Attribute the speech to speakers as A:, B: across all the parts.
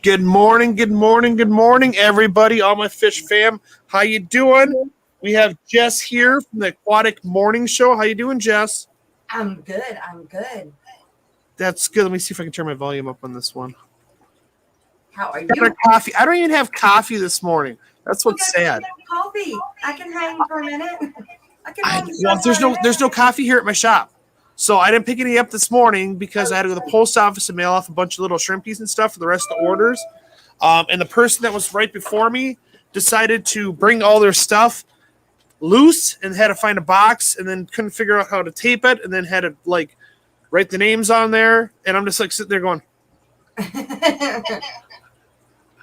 A: Good morning, everybody. All my fish fam, how you doing? We have Jess here from the Aquatic Morning Show. How you doing, Jess?
B: I'm good.
A: That's good. Let me see if I can turn my volume up on this one.
B: How are
A: Got
B: you?
A: my coffee. I don't even have coffee this morning. That's what's sad.
B: Coffee. I can hang for a minute.
A: There's no coffee here at my shop. So I didn't pick any up this morning because I had to go to the post office and mail off a bunch of little shrimpies and stuff for the rest of the orders. And the person that was right before me decided to bring all their stuff loose and had to find a box and then couldn't figure out how to tape it and then had to like write the names on there. And I'm just like sitting there going.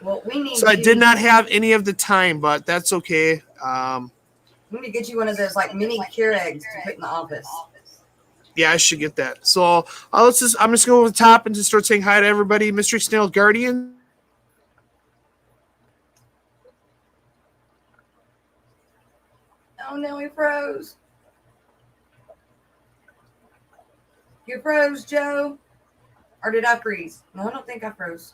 B: Well,
A: I did not have any of the time, but that's okay.
B: We need to get you one of those like mini Keurigs to put in the office.
A: Yeah, I should get that. So I'm just going to go over the top and just start saying hi to everybody. Mystery Snail Guardian.
B: Oh no, he froze. You froze, Joe? Or did I freeze? No, I don't think I froze.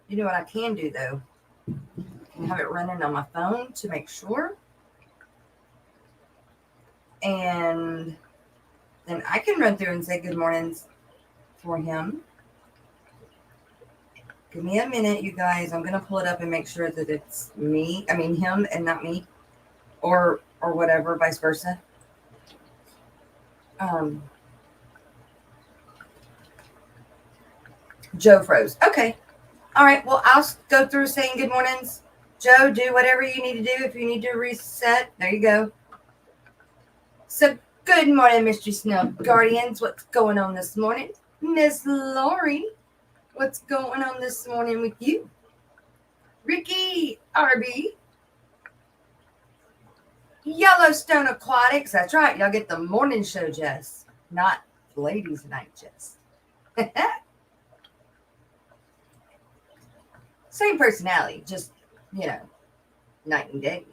B: You know what I can do though? I can have it running on my phone to make sure. And then I can run through and say good mornings for him. Give me a minute, you guys. I'm going to pull it up and make sure that it's him and not me. Or whatever, vice versa. Joe froze. Okay. All right. Well, I'll go through saying good mornings. Joe, do whatever you need to do. If you need to reset, there you go. So, good morning, Mystery Snail Guardians. What's going on this morning? Miss Lori, what's going on this morning with you? Ricky, RB. Yellowstone Aquatics. That's right. Y'all get the morning show, Jess. Not ladies' night, Jess. Same personality, just, night and day.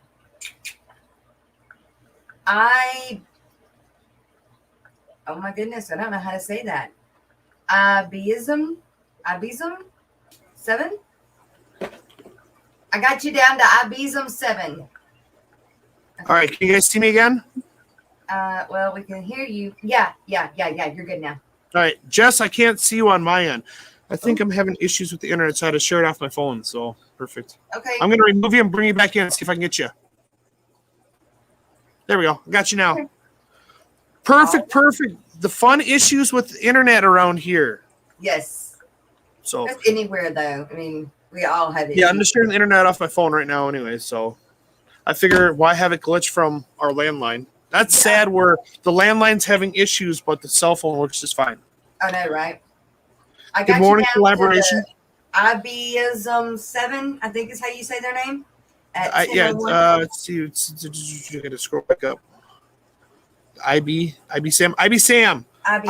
B: Oh my goodness, I don't know how to say that. Ibism 7? I got you down to Ibism 7.
A: All right, can you guys see me again?
B: Well, we can hear you. Yeah, you're good now.
A: All right, Jess, I can't see you on my end. I think I'm having issues with the internet, so I had to share it off my phone, so perfect.
B: Okay.
A: I'm going to remove you and bring you back in and see if I can get you. There we go. I got you now. Okay. Perfect. The fun issues with the internet around here.
B: Yes.
A: So
B: just anywhere, though. I mean, we all have it.
A: Yeah, I'm just sharing the internet off my phone right now anyway, so I figure why have it glitch from our landline? That's sad where the landline's having issues, but the cell phone works just fine.
B: I know, right?
A: Good morning, collaboration.
B: Ibism 7, I think is how you say their name.
A: Let's see. I got to scroll back up. IB Sam 7. And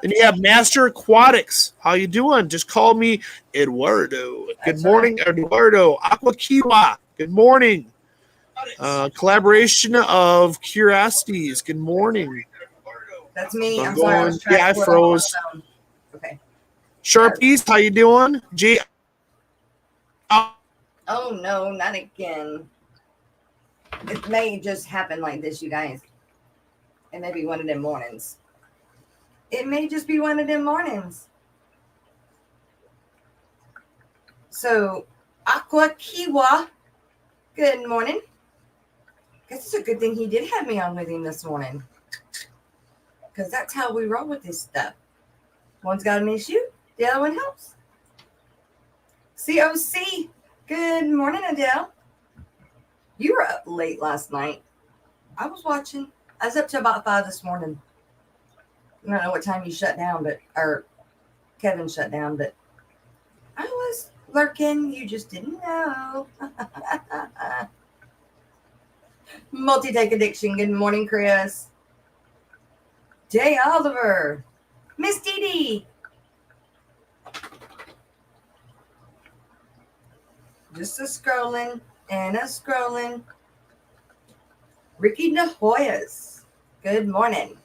A: you have Master Aquatics. How you doing? Just call me Eduardo. Good morning, right. Eduardo. Aqua Kiwa. Good morning. Collaboration of Curiosities. Good morning.
B: That's me. I'm sorry.
A: I froze.
B: Okay.
A: Sharpies, how you doing?
B: Oh no, not again. It may just happen like this, you guys. It may be one of them mornings. It may just be one of them mornings. So, Aqua Kiwa, good morning. Guess it's a good thing he did have me on with him this morning. Because that's how we roll with this stuff. One's got an issue, the other one helps. COC, good morning, Adele. You were up late last night. I was watching. I was up to about 5 this morning. I don't know what time you shut down, or Kevin shut down, but I was lurking. You just didn't know. Multi-take addiction. Good morning, Chris. Jay Oliver. Miss Dee Dee. Just a scrolling and a scrolling. Ricky Nahoyas. Good morning.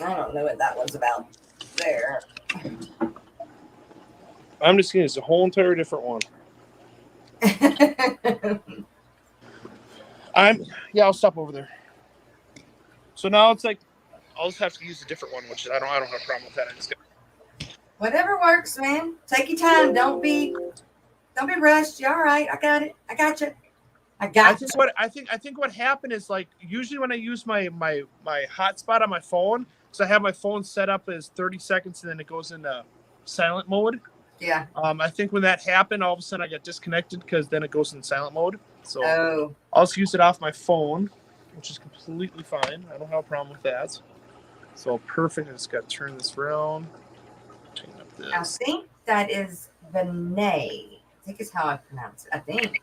B: I don't know what that was about there.
A: I'm just kidding. It's a whole entire different one. I'll stop over there. So now it's like I'll just have to use a different one, which I don't have a problem with that.
B: Whatever works, man. Take your time. Don't be rushed. You're all right. I got it. I got you. I
A: think what happened is, like, usually when I use my hotspot on my phone, so I have my phone set up as 30 seconds and then it goes into silent mode.
B: Yeah.
A: I think when that happened, all of a sudden I got disconnected because then it goes in silent mode. So I'll just use it off my phone, which is completely fine. I don't have a problem with that. So perfect. I just got to turn this around. Turn up this.
B: I think that is Vinay. I think is how I pronounce it. I think.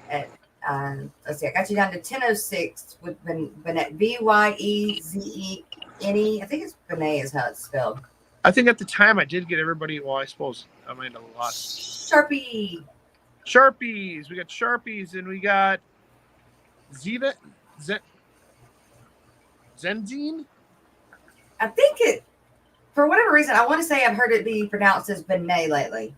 B: Let's see. I got you down to 10:06 with Vinay. Vyezene. I think it's Vinay is how it's spelled.
A: I think at the time I did get everybody. Well, I suppose I might have a lot.
B: Sharpies.
A: We got Sharpies, and we got Zenzine.
B: I think it. For whatever reason, I want to say I've heard it be pronounced as Vinay lately.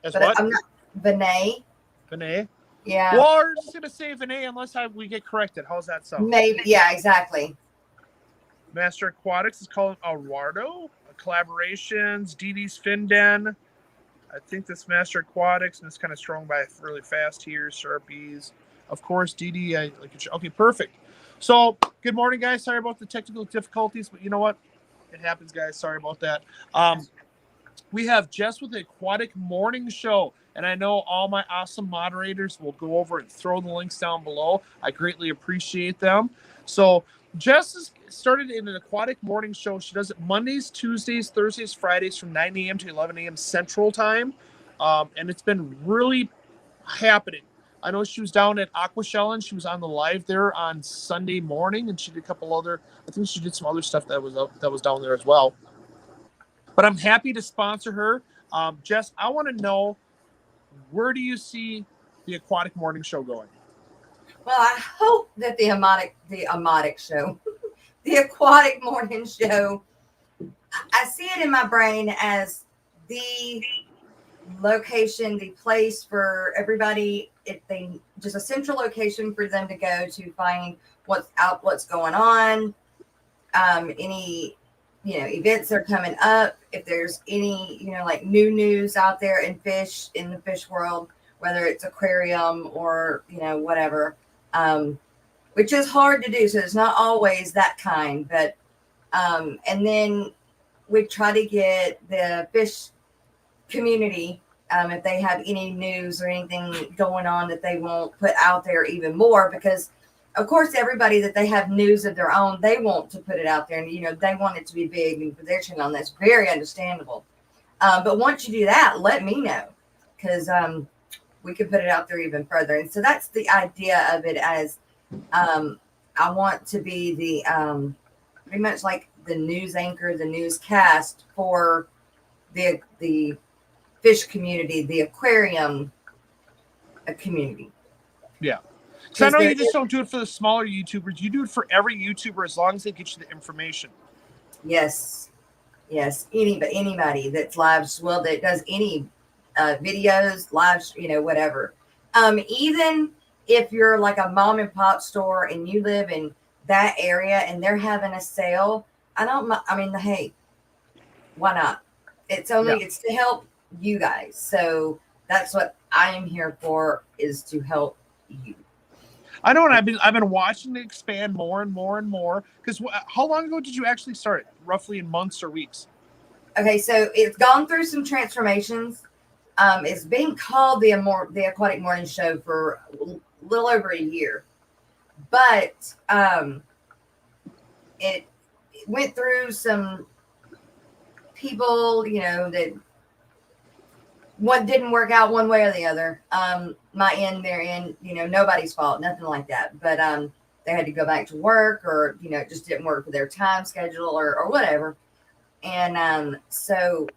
A: As
B: but
A: what?
B: I'm not Vinay.
A: Vinay.
B: Yeah.
A: Well, we're just gonna say Vinay unless we get corrected. How's that sound?
B: Maybe. Yeah. Exactly.
A: Master Aquatics is called Eduardo. Collaborations, DD's Fin Den. I think this Master Aquatics, and it's kind of strung by really fast here. Sharpies. Of course, DD. Okay, perfect. So, good morning, guys. Sorry about the technical difficulties, but you know what? It happens, guys. Sorry about that. We have Jess with the Aquatic Morning Show, and I know all my awesome moderators will go over and throw the links down below. I greatly appreciate them. So, Jess has started in an Aquatic Morning Show. She does it Mondays, Tuesdays, Thursdays, Fridays from 9 a.m. to 11 a.m. Central Time. And it's been really happening. I know she was down at Aquashell. She was on the live there on Sunday morning, and she did a couple other, I think she did some other stuff that was down there as well. But I'm happy to sponsor her. Jess, I want to know, where do you see the Aquatic Morning Show going?
B: Well, I hope that the Aquatic Morning Show, I see it in my brain as the location, the place for everybody. Just a central location for them to go to find what's going on, any events are coming up. If there's any like new news out there in the fish world, whether it's aquarium or whatever. Which is hard to do, so it's not always that kind, but and then we try to get the fish community, if they have any news or anything going on that they won't put out there even more, because of course everybody that they have news of their own, they want to put it out there, and they want it to be big and for their channel. That's very understandable, but once you do that, let me know, because we can put it out there even further. And so that's the idea of it, as I want to be the pretty much like the news anchor, the newscast for the fish community, the aquarium community.
A: Yeah. So I know you just don't do it for the smaller YouTubers. You do it for every YouTuber as long as they get you the information.
B: Yes. Anybody that's lives, that does any videos, lives, whatever. Even if you're like a mom and pop store and you live in that area and they're having a sale, hey, why not? It's to help you guys. So that's what I am here for, is to help you.
A: I know, and I've been watching it expand more and more and more. Because how long ago did you actually start it? Roughly in months or weeks?
B: Okay, so it's gone through some transformations. It's being called the Aquatic Morning Show for a little over a year, but it went through some people, that one didn't work out one way or the other. My end, their end, nobody's fault, nothing like that. But they had to go back to work, or it just didn't work for their time schedule or whatever. And so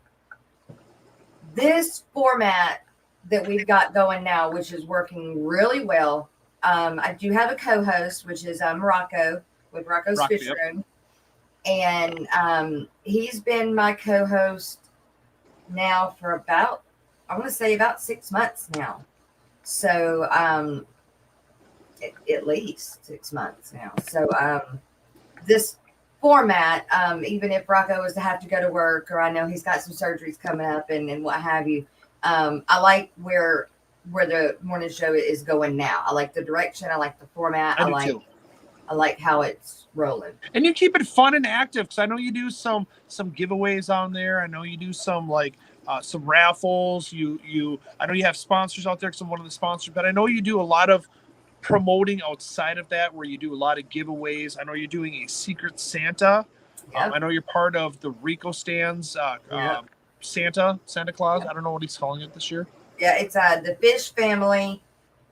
B: this format that we've got going now, which is working really well. I do have a co-host, which is Morocco with Rocco's Fish Room. And he's been my co-host now for about, I want to say about 6 months now. So at least 6 months now. So this format, even if Rocco was to have to go to work, or I know he's got some surgeries coming up and what have you, I like where the morning show is going now. I like the direction. I like the format.
A: I do too.
B: I like how it's rolling.
A: And you keep it fun and active, because I know you do some giveaways on there. I know you do some some raffles. I know you have sponsors out there, because I'm one of the sponsors, but I know you do a lot of promoting outside of that, where you do a lot of giveaways. I know you're doing a Secret Santa.
B: Yep.
A: I know you're part of the Rico Stands Santa Claus. I don't know what he's calling it this year.
B: Yeah, it's the Fish Family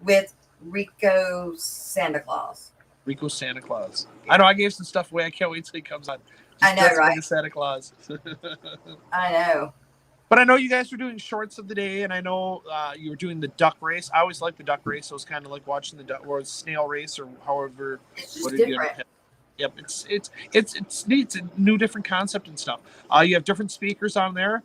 B: with Rico Santa Claus.
A: Rico Santa Claus. I know I gave some stuff away. I can't wait till he comes on.
B: I know, right?
A: Like Santa Claus.
B: I know.
A: But I know you guys were doing shorts of the day, and I know you were doing the duck race. I always liked the duck race. So it was kind of like watching the duck or snail race, or however.
B: It's just different.
A: Yep, it's neat. It's a new, different concept and stuff. You have different speakers on there,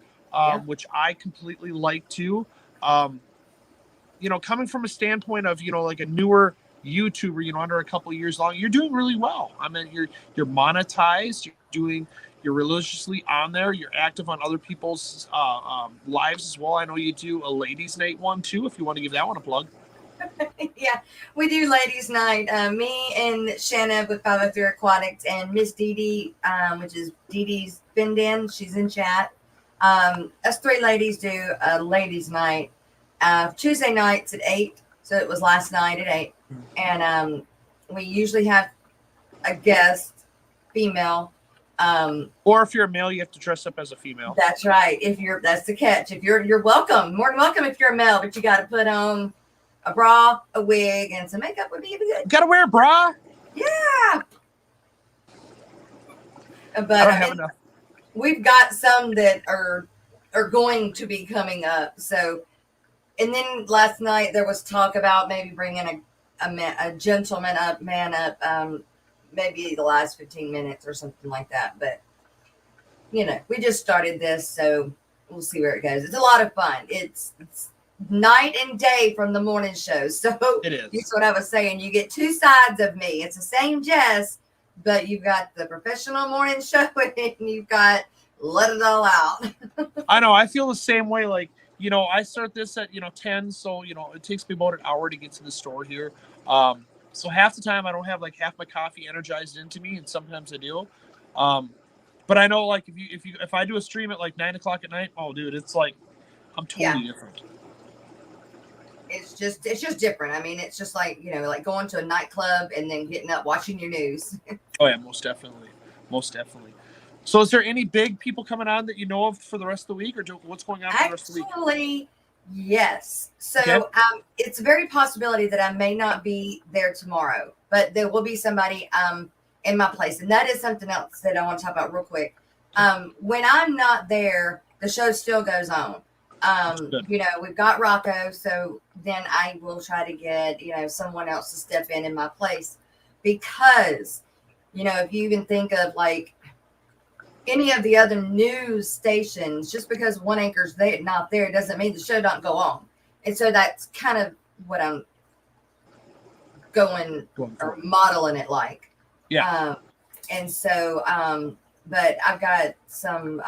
A: which I completely like too. Coming from a standpoint of like a newer YouTuber, under a couple of years long, you're doing really well. I mean, you're monetized. You're religiously on there. You're active on other people's lives as well. I know you do a ladies' night one too, if you want to give that one a plug.
B: Yeah, we do ladies' night. Me and Shanna with 503 Aquatics, and Miss Dee Dee, which is Dee Dee's Bend. She's in chat. Us three ladies do a ladies' night Tuesday nights at 8. So it was last night at 8. And we usually have a guest, female.
A: Or if you're a male, you have to dress up as a female.
B: That's right. That's the catch. If you're welcome, more than welcome if you're a male, but you got to put on a bra, a wig, and some makeup would be good.
A: Got to wear a bra.
B: Yeah. But we've got some that are going to be coming up. So, and then last night there was talk about maybe bringing a gentleman up, man up, maybe the last 15 minutes or something like that. But, we just started this, so we'll see where it goes. It's a lot of fun. It's night and day from the morning show. So
A: it is.
B: That's what I was saying. You get two sides of me. It's the same Jess, but you've got the professional morning show and you've got let it all out.
A: I know. I feel the same way. Like, I start this at, 10. So, it takes me about an hour to get to the store here. So half the time I don't have like half my coffee energized into me, and sometimes I do. But I know, like, if I do a stream at like 9 o'clock at night, oh dude, it's like I'm totally different.
B: It's just different. I mean, it's just like, like going to a nightclub and then getting up watching your news.
A: Oh yeah, most definitely. So is there any big people coming on that you know of for the rest of the week, or what's going on for the rest of the week?
B: Actually, yes. So it's a very possibility that I may not be there tomorrow, but there will be somebody in my place. And that is something else that I want to talk about real quick. When I'm not there, the show still goes on. We've got Rocco, so then I will try to get, someone else to step in my place, because, if you even think of like any of the other news stations, just because one anchor's not there doesn't mean the show don't go on. And so that's kind of what I'm going or modeling it like.
A: Yeah.
B: And so, but I've got some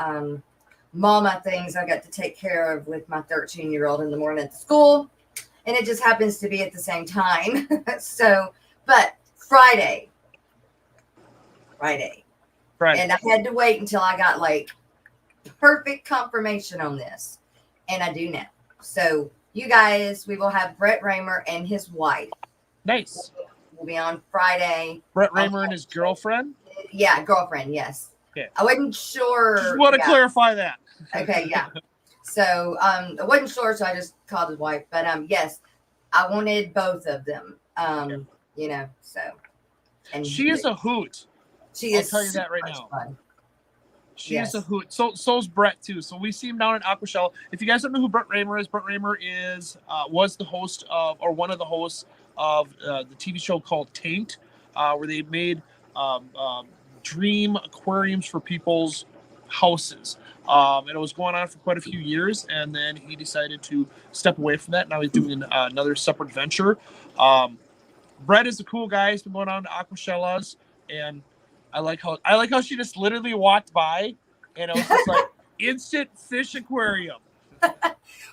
B: mama things I got to take care of with my 13-year-old in the morning at the school. And it just happens to be at the same time. So, but Friday. And I had to wait until I got like perfect confirmation on this. And I do now. So you guys, we will have Brett Raymer and his wife.
A: Nice.
B: We'll be on Friday.
A: Brett Raymer and his girlfriend?
B: Yeah, girlfriend, yes.
A: Okay.
B: I wasn't sure.
A: Just want to clarify that.
B: Okay, yeah. So I wasn't sure, so I just called his wife. But yes, I wanted both of them. So. And
A: she is a hoot.
B: I'll
A: tell you that right now.
B: Fun.
A: She is a hoot. So's Brett too. So we see him down in Aquashell. If you guys don't know who Brett Raymer is, was the host of, or one of the hosts of the TV show called Taint, where they made dream aquariums for people's houses. And it was going on for quite a few years, and then he decided to step away from that. Now he's doing another separate venture. Brett is a cool guy. He's been going on to Aquashellas, and I like how she just literally walked by, and it was just like instant fish aquarium.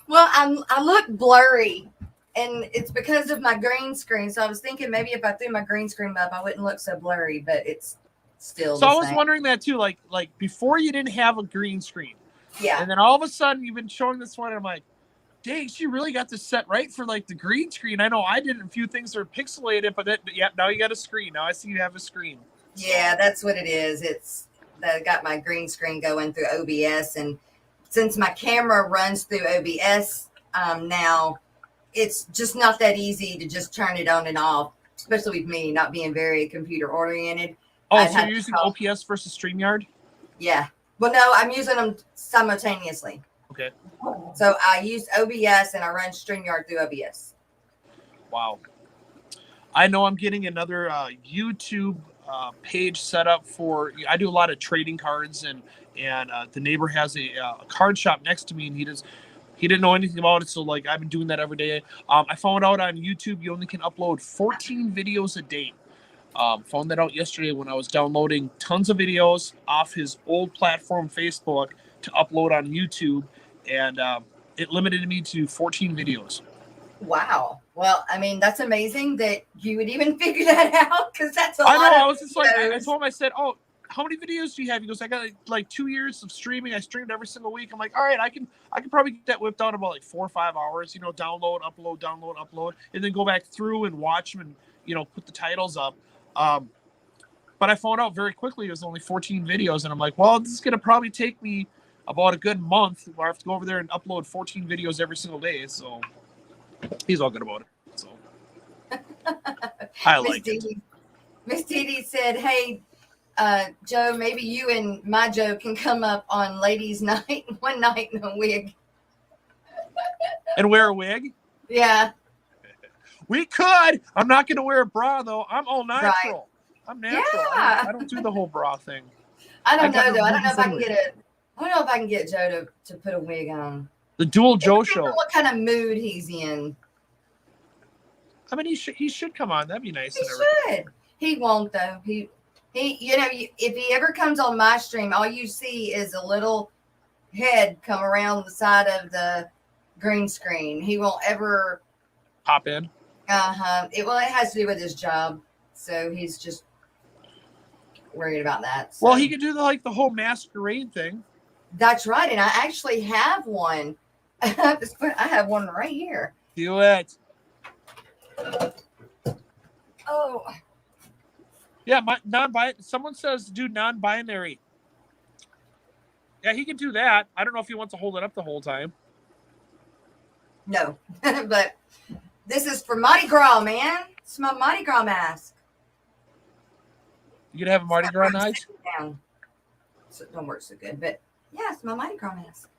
B: Well, I look blurry, and it's because of my green screen. So I was thinking maybe if I threw my green screen up, I wouldn't look so blurry, but it's still
A: So
B: the
A: I was
B: same.
A: wondering that too, like before you didn't have a green screen.
B: Yeah.
A: And then all of a sudden you've been showing this one, and I'm like, dang, she really got this set right for like the green screen. I know I did a few things that are pixelated, but yeah, now you got a screen. Now I see you have a screen.
B: Yeah, that's what it is. It's that I got my green screen going through OBS, and since my camera runs through OBS, now it's just not that easy to just turn it on and off, especially with me not being very computer oriented.
A: Oh, so you're using OPS versus StreamYard?
B: Yeah. Well, no, I'm using them simultaneously.
A: Okay.
B: So I use OBS and I run StreamYard through OBS.
A: Wow. I know I'm getting another YouTube page set up for. I do a lot of trading cards, and the neighbor has a card shop next to me, and he didn't know anything about it, so like I've been doing that every day. I found out on YouTube you only can upload 14 videos a day. Found that out yesterday when I was downloading tons of videos off his old platform, Facebook, to upload on YouTube, and it limited me to 14 videos.
B: Wow. Well, I mean, that's amazing that you would even figure that out, because that's a lot.
A: I was just like, I told him, I said, oh, how many videos do you have? He goes, I got like 2 years of streaming. I streamed every single week. I'm like, all right, I can probably get that whipped out in about like 4 or 5 hours, download, upload, and then go back through and watch them and, put the titles up. But I found out very quickly it was only 14 videos, and I'm like, well, this is going to probably take me about a good month where I have to go over there and upload 14 videos every single day. So he's all good about it. So I like it.
B: Miss Dee said, hey, Joe, maybe you and my Joe can come up on ladies' night one night in a wig.
A: And wear a wig?
B: Yeah.
A: We could. I'm not going to wear a bra, though. I'm all natural. Right. I'm natural.
B: Yeah.
A: I don't do the whole bra thing.
B: I don't know, though. I don't know if I can get Joe to put a wig on.
A: The Dual Joe Show.
B: What kind of mood he's in.
A: I mean, he should come on. That'd be nice.
B: He should. He won't, though. He if he ever comes on my stream, all you see is a little head come around the side of the green screen. He won't ever
A: pop in.
B: It has to do with his job, so he's just worried about that. So.
A: Well, he could do the whole masquerade thing.
B: That's right, and I actually have one. I have one right here.
A: Do it.
B: Oh.
A: Yeah, someone says do non-binary. Yeah, he can do that. I don't know if he wants to hold it up the whole time.
B: No, but this is for Mardi Gras, man. It's my Mardi Gras mask.
A: You gonna have a Mardi Gras night?
B: So it don't work so good, but yeah, it's my Mardi Gras mask.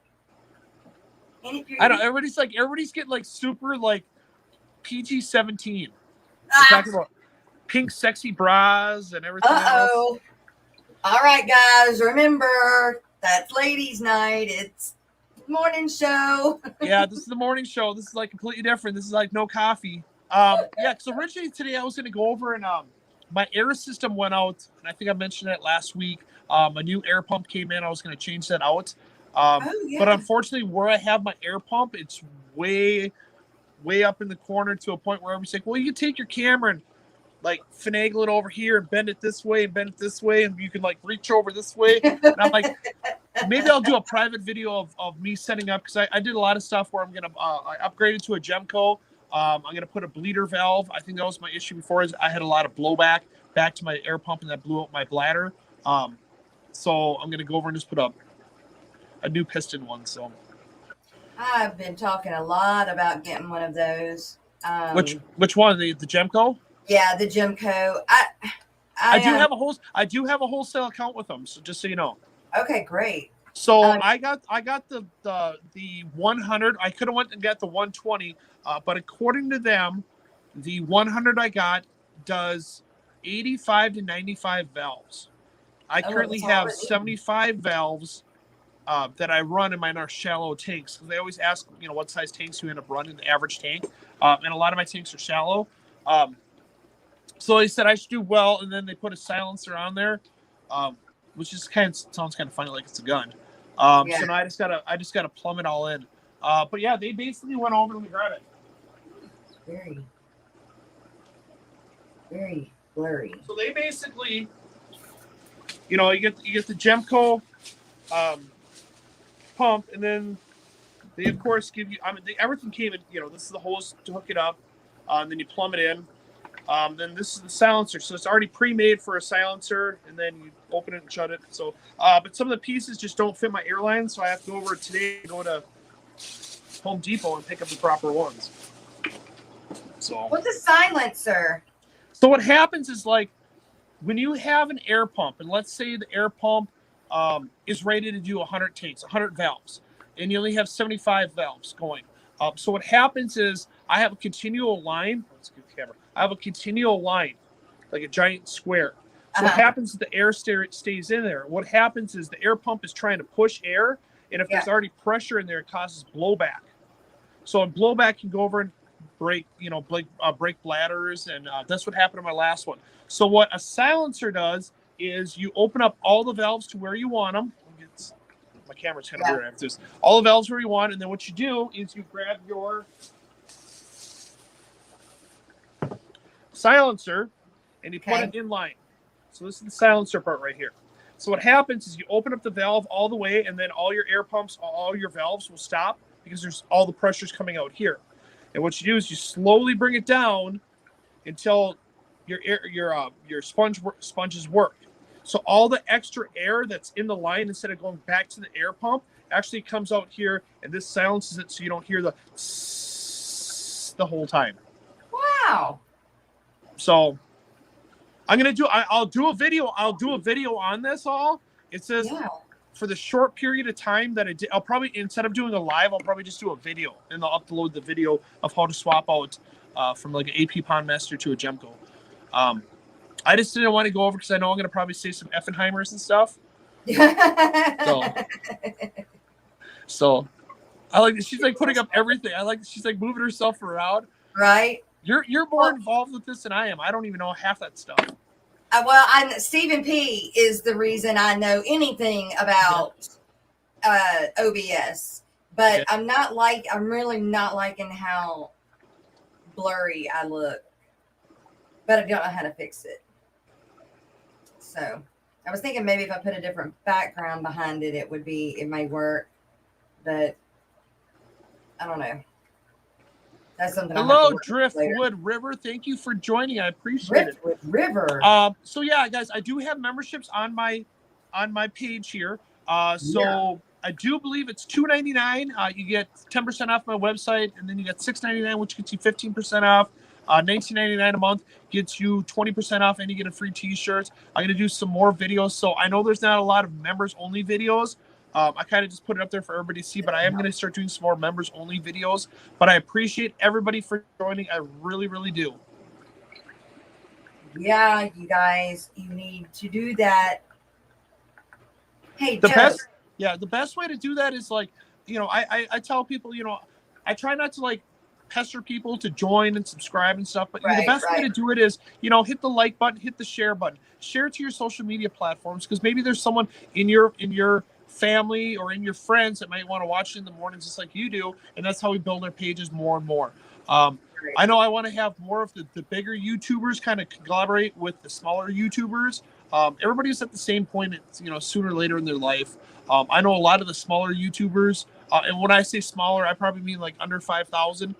A: I don't. Everybody's getting super PG-17. Talking about pink sexy bras and everything else.
B: All right, guys, remember that's ladies' night. It's morning show.
A: Yeah, this is the morning show. This is completely different. This is no coffee. Yeah, so originally today I was going to go over and my air system went out, and I think I mentioned it last week. A new air pump came in. I was going to change that out. But unfortunately, where I have my air pump, it's way up in the corner to a point where everybody's like, well, you can take your camera and finagle it over here and bend it this way and bend it this way, and you can reach over this way. And I'm like, maybe I'll do a private video of me setting up, because I did a lot of stuff where I'm gonna I upgraded to a Gemco. I'm gonna put a bleeder valve. I think that was my issue before, is I had a lot of blowback back to my air pump, and that blew out my bladder. So I'm gonna go over and just put up a new piston one. So
B: I've been talking a lot about getting one of those.
A: Which one? The Gemco?
B: Yeah, the Gemco.
A: I do have a wholesale account with them, so just so you know.
B: Okay, great.
A: So I got the 100. I could have went and got the 120, but according to them, the 100 I got does 85 to 95 valves. I currently have 75 valves that I run in my shallow tanks, because they always ask, what size tanks you end up running, the average tank. And a lot of my tanks are shallow. So they said I should do well, and then they put a silencer on there, which just sounds kind of funny, like it's a gun. So now I just gotta plumb it all in. But yeah, they basically went over and grab it.
B: Very, very blurry.
A: So they basically, you get the Gemco pump, and then they of course give you. Everything came in. This is the hose to hook it up, and then you plumb it in. Then this is the silencer, so it's already pre-made for a silencer, and then you open it and shut it. So, but some of the pieces just don't fit my airline, so I have to go over today, go to Home Depot and pick up the proper ones. So
B: what's a silencer?
A: So what happens is, like, when you have an air pump, and let's say the air pump is rated to do 100 tanks, 100 valves, and you only have 75 valves going. So what happens is I have a continual line. Let's get the camera. I have a continual line, like a giant square. So what happens is the air stays in there. What happens is the air pump is trying to push air, and if there's already pressure in there, it causes blowback. So a blowback can go over and break bladders, and that's what happened in my last one. So what a silencer does is you open up all the valves to where you want them. My camera's kind of weird. I have this. All the valves where you want, and then what you do is you grab your silencer and you put it in line. So this is the silencer part right here. So what happens is you open up the valve all the way, and then all your air pumps, all your valves will stop because there's all the pressure's coming out here. And what you do is you slowly bring it down until your sponges work. So all the extra air that's in the line, instead of going back to the air pump, actually comes out here, and this silences it so you don't hear the whole time.
B: Wow.
A: So I'll do a video on this all. It says for the short period of time that I did, I'll probably, instead of doing a live, I'll probably just do a video, and I'll upload the video of how to swap out from like an AP Pond Master to a Gemco. I just didn't want to go over because I know I'm going to probably say some Effenheimers and stuff. So I like that she's like putting up everything. I like that she's like moving herself around.
B: Right.
A: You're more involved with this than I am. I don't even know half that stuff.
B: Stephen P is the reason I know anything about OBS, but I'm really not liking how blurry I look, but I don't know how to fix it. So I was thinking maybe if I put a different background behind it, it may work, but I don't know. That's something.
A: Hello, Driftwood River. Thank you for joining. I appreciate it.
B: Driftwood River.
A: So yeah, guys, I do have memberships on my page here. So I do believe it's $2.99. You get 10% off my website, and then you get $6.99, which gets you 15% off. $19.99 a month gets you 20% off, and you get a free T-shirt. I'm gonna do some more videos. So I know there's not a lot of members only videos. I kind of just put it up there for everybody to see, but I am going to start doing some more members only videos. But I appreciate everybody for joining. I really, really do.
B: Yeah, you guys, you need to do that. Hey,
A: the best way to do that is, like, I tell people, I try not to like pester people to join and subscribe and stuff, but the best way to do it is, hit the like button, hit the share button, share it to your social media platforms, because maybe there's someone in your family or in your friends that might want to watch it in the mornings just like you do, and that's how we build our pages more and more. I know I want to have more of the bigger YouTubers kind of collaborate with the smaller YouTubers. Everybody's at the same point, sooner or later in their life. I know a lot of the smaller YouTubers, and when I say smaller, I probably mean like under 5,000.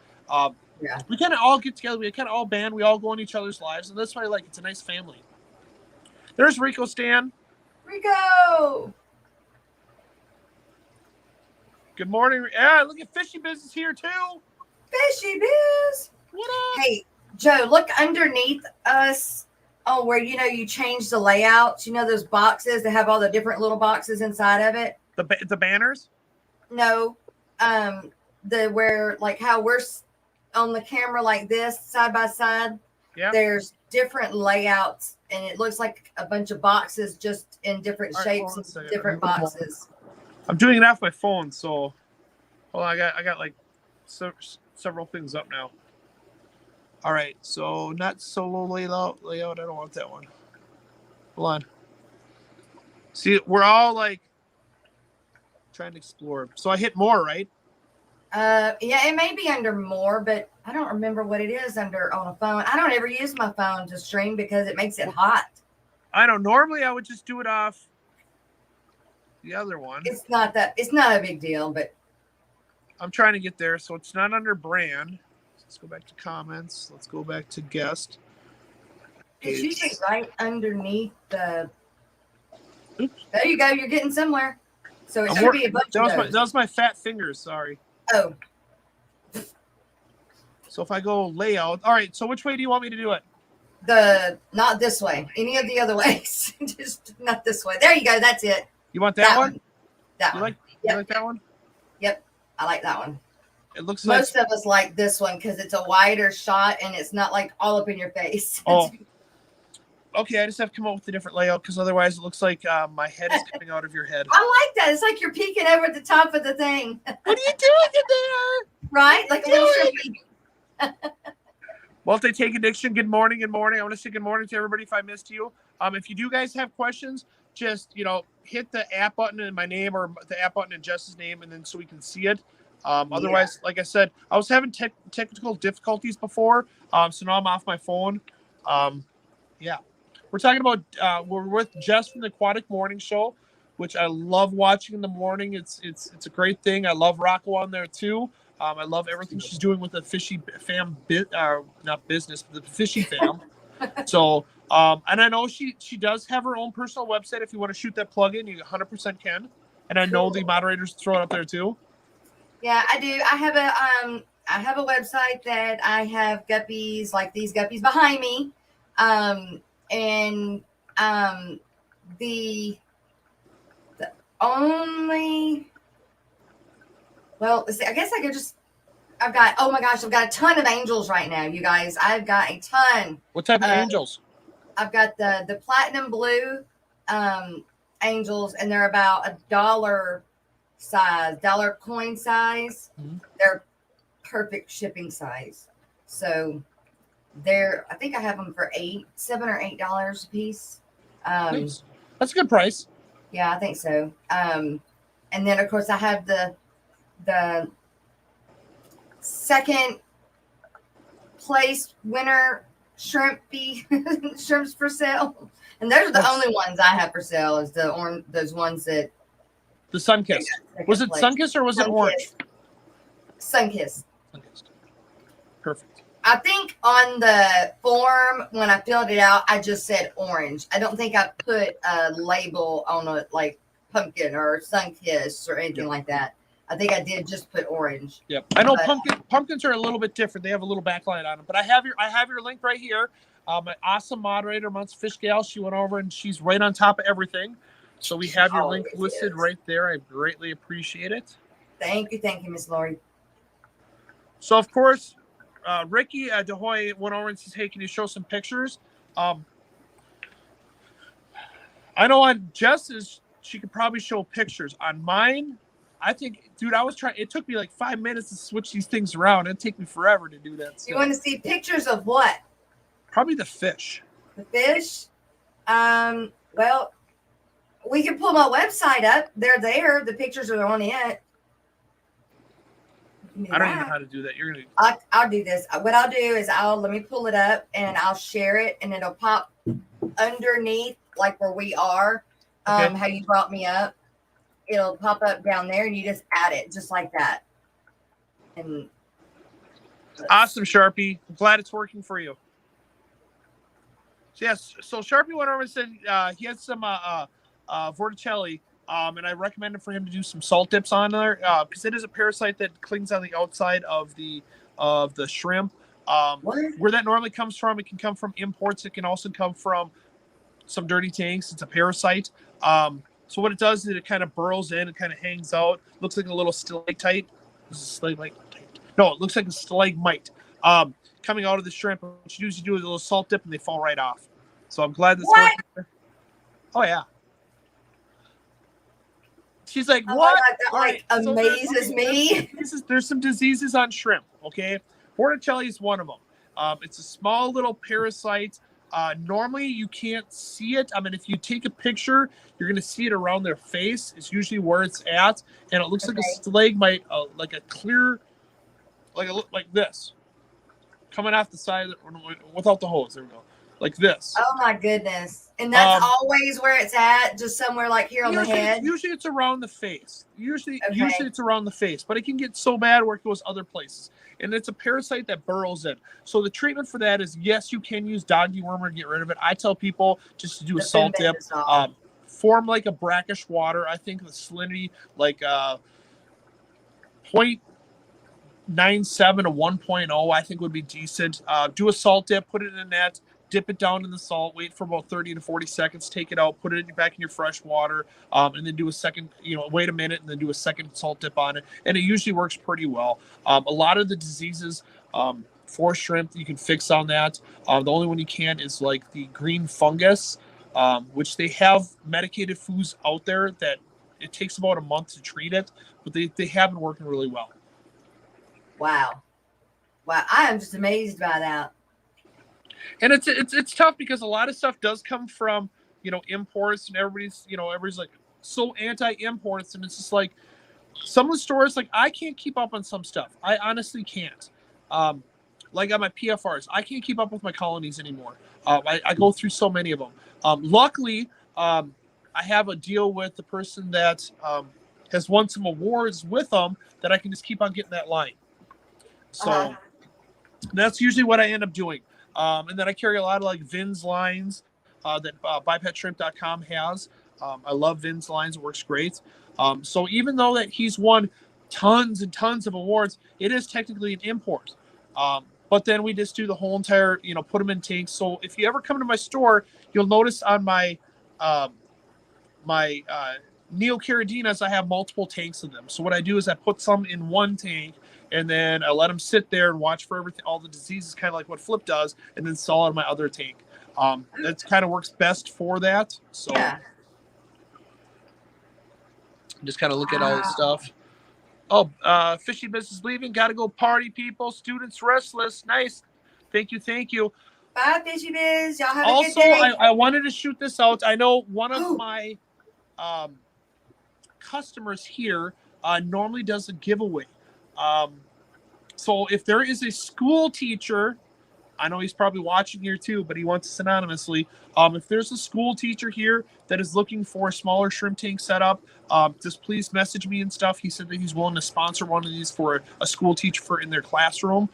A: We kind of all get together, we kind of all band, we all go in each other's lives, and that's why it's a nice family. There's Rico Stan.
B: Rico!
A: Good morning. Yeah, look at Fishy Biz is here too.
B: Fishy Biz.
A: What up?
B: Hey, Joe, look underneath us. Oh, where you change the layouts. Those boxes that have all the different little boxes inside of it.
A: The banners?
B: No, where like how we're on the camera like this side by side.
A: Yeah.
B: There's different layouts and it looks like a bunch of boxes just in different
A: All right,
B: shapes
A: hold on a
B: and
A: second.
B: different boxes.
A: I'm doing it off my phone, so hold on, I got like several things up now. All right, so not solo layout. I don't want that one. Hold on. See, we're all like trying to explore. So I hit more, right?
B: Yeah, it may be under more, but I don't remember what it is under on a phone. I don't ever use my phone to stream because it makes it hot.
A: I don't. Normally, I would just do it off the other one.
B: It's not a big deal, but
A: I'm trying to get there. So it's not under brand. Let's go back to comments. Let's go back to guest.
B: it's usually right underneath the. Oops. There you go. You're getting somewhere. So it should be a bunch of those.
A: That was my fat fingers. Sorry.
B: Oh.
A: So if I go layout, all right. So which way do you want me to do it?
B: Not this way. Any of the other ways. Just not this way. There you go. That's it.
A: You want that one?
B: That one.
A: You like that one?
B: Yep. I like that one.
A: It looks
B: most of us like this one because it's a wider shot and it's not like all up in your face.
A: Oh. Okay, I just have to come up with a different layout because otherwise it looks like my head is coming out of your head.
B: I like that. It's like you're peeking over the top of the thing.
A: What are you doing in there?
B: Right? Like a little shrimpy.
A: Multi-take addiction. Good morning. I want to say good morning to everybody if I missed you. If you do guys have questions, just hit the app button in my name or the app button in Jess's name, and then so we can see it. Otherwise, like I said, I was having technical difficulties before, so now I'm off my phone. Yeah. We're talking about we're with Jess from the Aquatic Morning Show, which I love watching in the morning. It's a great thing. I love Rocco on there too. I love everything she's doing with the fishy fam not business, but the fishy fam. So and I know she does have her own personal website. If you want to shoot that plug in, you 100% can. And I know the moderators throw it up there too.
B: Yeah, I do. I have a website that I have guppies like these guppies behind me. And the only, well, I guess I could just, I've got a ton of angels right now, you guys. I've got a ton.
A: What type of angels?
B: I've got the platinum blue angels, and they're about $1 coin size. Mm-hmm. They're perfect shipping size. So I think I have them for $7 or $8 a piece.
A: Nice. That's a good price.
B: Yeah, I think so. And then of course I have the second place winner shrimps for sale. And those are the only ones I have for sale is those ones that
A: the Sunkiss. Was it Sunkiss or was it orange?
B: Sunkiss.
A: Perfect.
B: I think on the form when I filled it out, I just said orange. I don't think I put a label on it like pumpkin or Sunkiss or anything like that. I think I did just put orange.
A: Yep. I know pumpkins are a little bit different. They have a little backlight on them. But I have your link right here. My awesome moderator, Monster Fish Gal, she went over and she's right on top of everything. So we have your link listed right there. I greatly appreciate it.
B: Thank you, Miss Lori.
A: So of course, Ricky DeHoy went over and says, "Hey, can you show some pictures?" I know on Jess's, she could probably show pictures. On mine, I think, dude, it took me like 5 minutes to switch these things around. It'd take me forever to do that.
B: You want to see pictures of what?
A: Probably the fish.
B: The fish? Well, we can pull my website up. They're there. The pictures are on it.
A: I don't even know how to do that. You're gonna.
B: I'll do this. What I'll do is let me pull it up and I'll share it, and it'll pop underneath, like where we are.
A: Okay.
B: How you brought me up, it'll pop up down there, and you just add it just like that. And
A: awesome, Sharpie. I'm glad it's working for you. So, yes. So Sharpie went over and said he had some vorticelli. And I recommended for him to do some salt dips on there because it is a parasite that clings on the outside of the shrimp. Where that normally comes from, it can come from imports. It can also come from some dirty tanks. It's a parasite. So what it does is it kind of burrows in and kind of hangs out. Looks like a little stalactite. No, it looks like a stalagmite coming out of the shrimp. What you do is you do a little salt dip and they fall right off. So I'm glad this
B: What?
A: worked. Oh yeah. She's like,
B: Oh
A: what?
B: my God, that
A: All right, so
B: amazes me.
A: there's some diseases on shrimp. Okay, Bordetella is one of them. It's a small little parasite. Normally you can't see it. I mean, if you take a picture, you're going to see it around their face. It's usually where it's at, and it looks like a stalagmite, like a clear, like this, coming off the side without the hose. There we go, like this.
B: Oh my goodness. And that's always where it's at, just somewhere like here on the head.
A: Usually it's around the face. Usually it's around the face, but it can get so bad where it goes other places. And it's a parasite that burrows in. So the treatment for that is, yes, you can use dog dewormer to get rid of it. I tell people just to do a salt dip. Form like a brackish water. I think the salinity like 0.97 to 1.0 I think would be decent. Do a salt dip, put it in a net, dip it down in the salt, wait for about 30 to 40 seconds, take it out, put it back in your fresh water, and then do a second, wait a minute and then do a second salt dip on it. And it usually works pretty well. A lot of the diseases for shrimp, you can fix on that. The only one you can't is like the green fungus, which they have medicated foods out there that it takes about a month to treat it, but they have been working really well.
B: Wow. I am just amazed by that.
A: And it's tough because a lot of stuff does come from, imports, and everybody's like so anti-imports, and it's just like some of the stores, like I can't keep up on some stuff. I honestly can't. Like on my PFRs, I can't keep up with my colonies anymore. I go through so many of them. Luckily, I have a deal with the person that has won some awards with them that I can just keep on getting that line. So that's usually what I end up doing. And then I carry a lot of like Vin's lines that bipetshrimp.com has. I love Vin's lines. It works great. So even though that he's won tons and tons of awards, it is technically an import. But then we just do the whole entire, put them in tanks. So if you ever come to my store, you'll notice on my Neocaradinas, I have multiple tanks of them. So what I do is I put some in one tank, and then I let them sit there and watch for everything, all the diseases, kind of like what Flip does, and then sell out of my other tank. That kind of works best for that. So just kind of look at all this stuff. Oh, fishy business leaving. Got to go party, people. Students restless. Nice. Thank you.
B: Bye, fishy biz. Y'all have
A: also,
B: a good day.
A: I wanted to shoot this out. I know one of my customers here normally does a giveaway. So if there is a school teacher, I know he's probably watching here too, but he wants us anonymously. If there's a school teacher here that is looking for a smaller shrimp tank setup, just please message me and stuff. He said that he's willing to sponsor one of these for a school teacher in their classroom.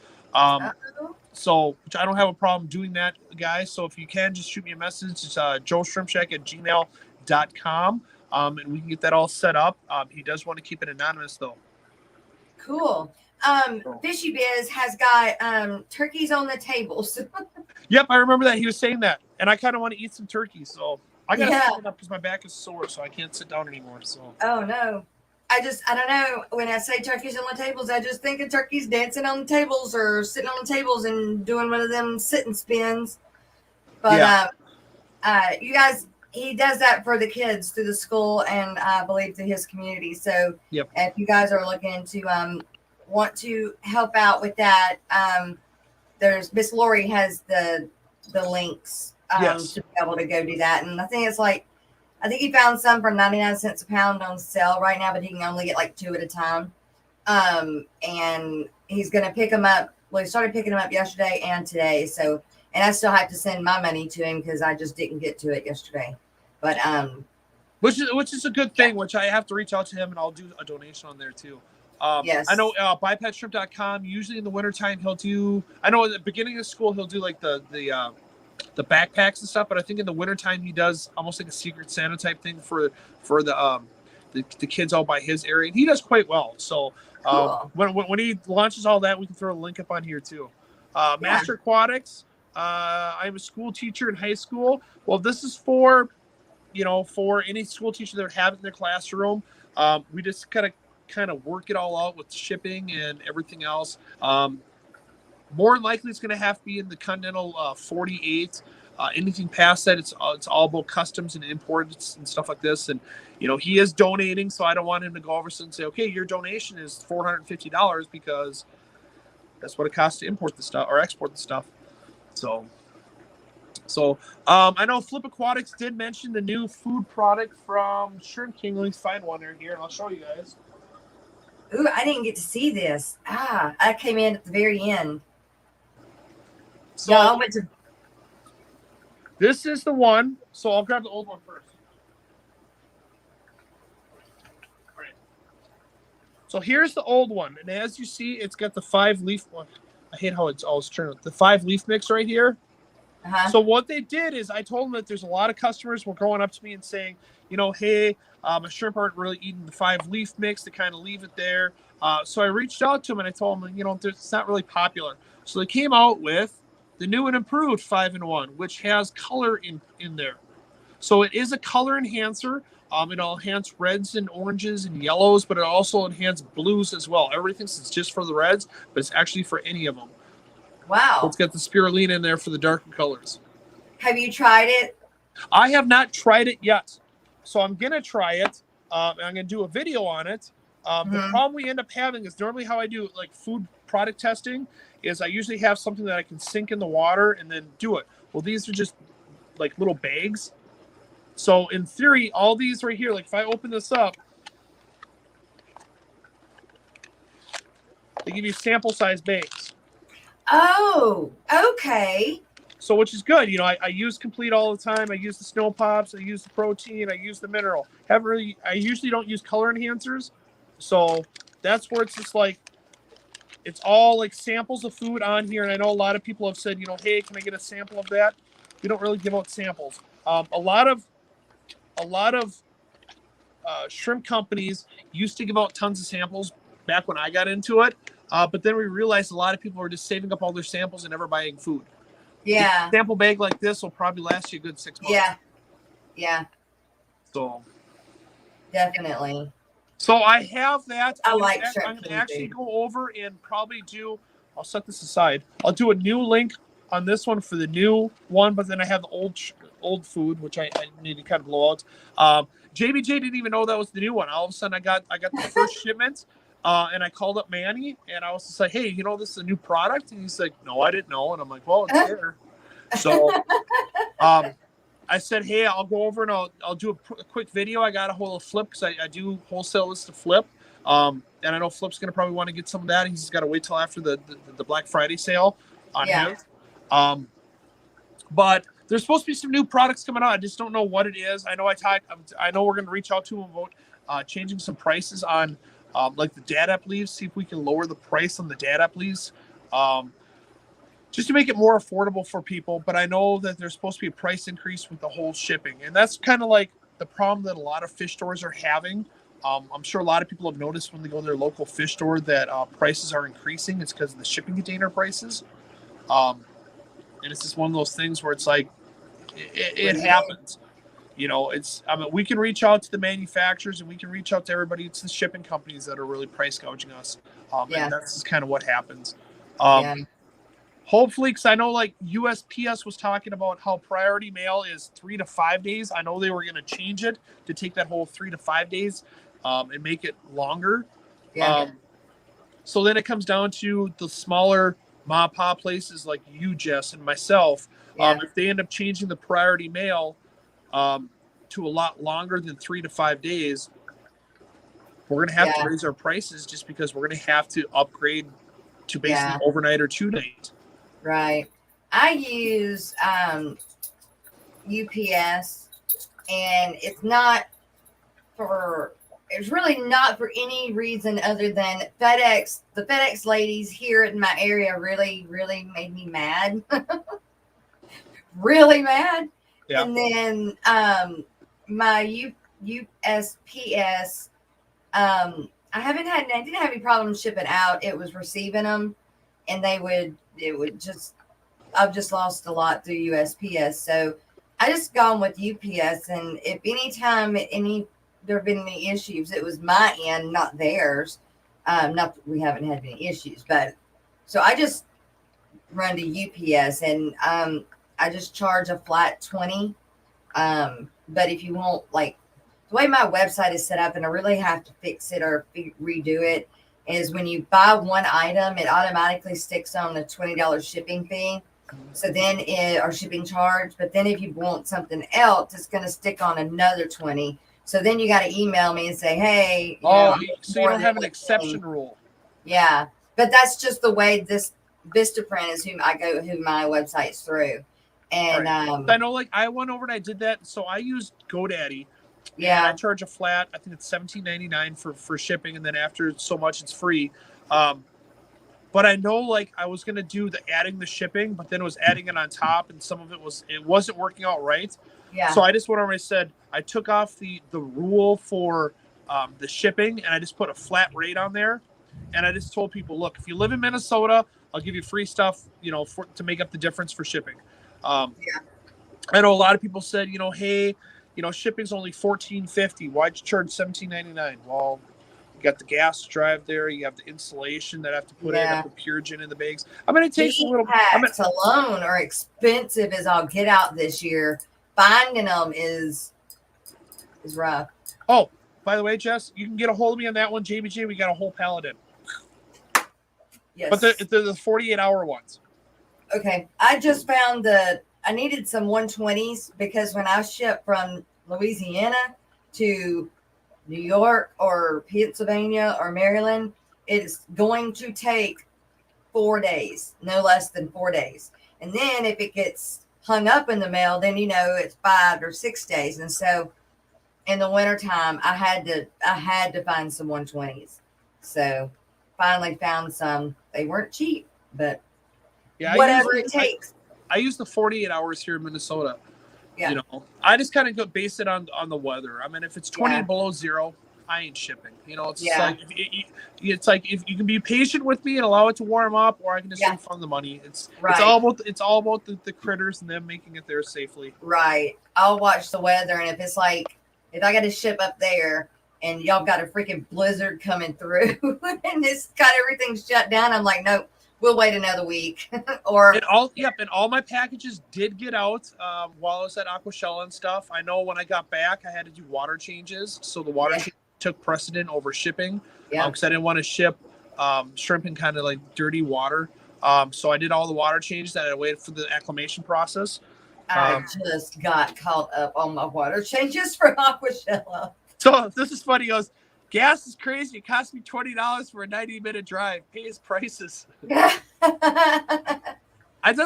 A: So, which I don't have a problem doing that, guys. So if you can, just shoot me a message. It's joesshrimpshack@gmail.com. And we can get that all set up. He does want to keep it anonymous though.
B: Cool. Fishy Biz has got turkeys on the tables.
A: Yep, I remember that. He was saying that. And I kind of want to eat some turkey. So I got to stand up because my back is sore, so I can't sit down anymore. So.
B: Oh, no. I don't know. When I say turkeys on the tables, I just think of turkeys dancing on the tables or sitting on the tables and doing one of them sitting spins. But you guys, he does that for the kids through the school and I believe through his community. So if you guys are looking to want to help out with that, there's Miss Lori has the links to be able to go do that. And I think he found some for 99 cents a pound on sale right now, but he can only get like 2 at a time. And he's going to pick them up. Well, he started picking them up yesterday and today. So, and I still have to send my money to him because I just didn't get to it yesterday. But
A: which is a good thing. Which I have to reach out to him and I'll do a donation on there too.
B: Yes.
A: I know bipetshrimp.com. Usually in the wintertime he'll do. I know at the beginning of school he'll do like the backpacks and stuff, but I think in the wintertime he does almost like a Secret Santa type thing for the kids out by his area, and he does quite well. So
B: cool.
A: when he launches all that, we can throw a link up on here too. Master Aquatics. I'm a school teacher in high school. Well, this is for any school teacher that have it in their classroom. We just kind of work it all out with shipping and everything else. More than likely, it's going to have to be in the Continental 48. Anything past that, it's all about customs and imports and stuff like this. And he is donating, so I don't want him to go over and say, okay, your donation is $450 because that's what it costs to import the stuff or export the stuff. So I know Flip Aquatics did mention the new food product from Shrimp King. Let me find one here, and I'll show you guys.
B: Ooh, I didn't get to see this. I came in at the very end.
A: So
B: I went to.
A: This is the one. So I'll grab the old one first. All right. So here's the old one, and as you see, it's got the 5-leaf one. I hate how it's always turned. The 5-leaf mix right here. So what they did is I told them that there's a lot of customers were going up to me and saying, hey, my shrimp aren't really eating the 5-leaf mix. They kind of leave it there. So I reached out to them and I told them, it's not really popular. So they came out with the new and improved 5-in-1, which has color in there. So it is a color enhancer. It'll enhance reds and oranges and yellows, but it also enhances blues as well. Everybody thinks it's just for the reds, but it's actually for any of them.
B: Wow.
A: It's got the spirulina in there for the darker colors.
B: Have you tried it?
A: I have not tried it yet. So I'm going to try it. I'm going to do a video on it. The problem we end up having is normally how I do like food product testing is I usually have something that I can sink in the water and then do it. Well, these are just like little bags. So in theory, all these right here, like if I open this up, they give you sample size bags.
B: Oh, okay.
A: So which is good. I use Complete all the time. I use the Snow Pops. I use the protein. I use the mineral. I usually don't use color enhancers. So that's where it's just like, it's all like samples of food on here. And I know a lot of people have said, hey, can I get a sample of that? We don't really give out samples. A lot of shrimp companies used to give out tons of samples back when I got into it. But then we realized a lot of people are just saving up all their samples and never buying food.
B: Yeah.
A: A sample bag like this will probably last you a good 6 months.
B: Yeah.
A: So
B: definitely.
A: So I have that.
B: I like shrimp.
A: I'm going to actually go over and probably I'll set this aside. I'll do a new link on this one for the new one, but then I have the old food, which I need to kind of blow out. JBJ didn't even know that was the new one. All of a sudden, I got the first shipment, and I called up Manny, and I was just like, hey, this is a new product? And he's like, no, I didn't know. And I'm like, well, it's there. So I said, hey, I'll go over and I'll do a quick video. I got a hold of Flip because I do wholesale this to Flip. And I know Flip's going to probably want to get some of that. He's got to wait till after the Black Friday sale on his. But there's supposed to be some new products coming out. I just don't know what it is. I know we're going to reach out to him about changing some prices on like the dad app leaves, see if we can lower the price on the dad app leaves. Just to make it more affordable for people. But I know that there's supposed to be a price increase with the whole shipping. And that's kind of like the problem that a lot of fish stores are having. I'm sure a lot of people have noticed when they go to their local fish store that prices are increasing. It's because of the shipping container prices. And it's just one of those things where it's like, it happens. We can reach out to the manufacturers and we can reach out to everybody. It's the shipping companies that are really price gouging us. And that's just kind of what happens. Hopefully, because I know like USPS was talking about how priority mail is 3 to 5 days. I know they were going to change it to take that whole 3 to 5 days and make it longer. So then it comes down to the smaller ma pa places like you, Jess, and myself. If they end up changing the priority mail to a lot longer than 3 to 5 days, we're going to have to raise our prices just because we're going to have to upgrade to basically overnight or 2 night.
B: Right. I use UPS, and it's really not for any reason other than FedEx. The FedEx ladies here in my area really, really made me mad. Really mad. Yeah. And then my USPS, I didn't have any problem shipping out. It was receiving them, and I've just lost a lot through USPS. So I just gone with UPS. And if anytime there have been any issues, it was my end, not theirs. Not that we haven't had any issues, but so I just run to UPS, and I just charge a flat 20. But if you want, like, the way my website is set up, and I really have to fix it or redo it, is when you buy one item, it automatically sticks on the $20 shipping fee. So then our shipping charge, but then if you want something else, it's going to stick on another 20. So then you got to email me and say, hey,
A: so you don't have an exception rule.
B: Yeah. But that's just the way this Vistaprint is who my website's through. And
A: I know, like, I went over and I did that. So I used GoDaddy.
B: Yeah.
A: And I charge a flat, I think it's $17.99 for shipping, and then after so much it's free. But I know, like, I was gonna do adding the shipping, but then it was adding it on top, and some of it wasn't working out right.
B: Yeah.
A: So I just went over and I said I took off the rule for the shipping, and I just put a flat rate on there, and I just told people, look, if you live in Minnesota, I'll give you free stuff, to make up the difference for shipping. I know a lot of people said, hey, shipping's only $14.50. Why'd you charge $17.99? Well, you got the gas to drive there. You have the insulation that I have to put in. I put Purigen in the bags. I mean, it takes a little.
B: Packs alone are expensive as all get out this year. Finding them is rough.
A: Oh, by the way, Jess, you can get a hold of me on that one. JBJ, we got a whole pallet in.
B: Yes.
A: But they're the 48-hour ones.
B: Okay. I just found I needed some 120s because when I ship from Louisiana to New York or Pennsylvania or Maryland, it's going to take 4 days, no less than 4 days. And then if it gets hung up in the mail, then it's 5 or 6 days. And so in the wintertime, I had to find some 120s. So finally found some. They weren't cheap, but whatever it takes.
A: I use the 48 hours here in Minnesota.
B: Yeah.
A: I just kind of base it on the weather. I mean, if it's 20 below zero, I ain't shipping. It's like if you can be patient with me and allow it to warm up, or I can just refund the money. It's all about the critters and them making it there safely.
B: Right. I'll watch the weather, and if it's like if I got to ship up there and y'all got a freaking blizzard coming through and it's got everything shut down, I'm like, nope. We'll wait another week. And
A: all my packages did get out while I was at Aquashella and stuff. I know when I got back, I had to do water changes, so the water change took precedent over shipping. Because I didn't want to ship shrimp in kind of like dirty water. So I did all the water changes. That I waited for the acclimation process.
B: I just got caught up on my water changes for Aquashella.
A: So this is funny. He goes, gas is crazy. It cost me $20 for a 90-minute drive. Pay his prices. That's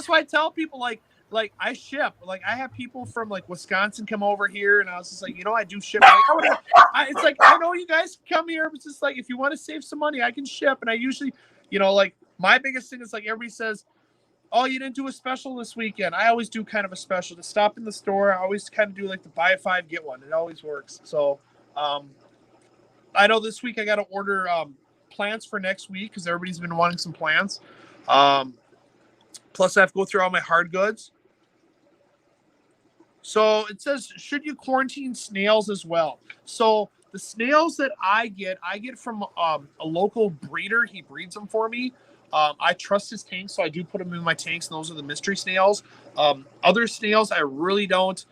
A: why I tell people like I ship. Like I have people from like Wisconsin come over here, and I was just like, I do ship. It's like I know you guys come here, but it's just like if you want to save some money, I can ship. And I usually, like my biggest thing is like everybody says, oh, you didn't do a special this weekend. I always do kind of a special to stop in the store. I always kind of do like the buy 5 get 1. It always works. So. I know this week I got to order plants for next week because everybody's been wanting some plants. Plus, I have to go through all my hard goods. So it says, should you quarantine snails as well? So the snails that I get from a local breeder. He breeds them for me. I trust his tanks, so I do put them in my tanks, and those are the mystery snails. Other snails, I really don't.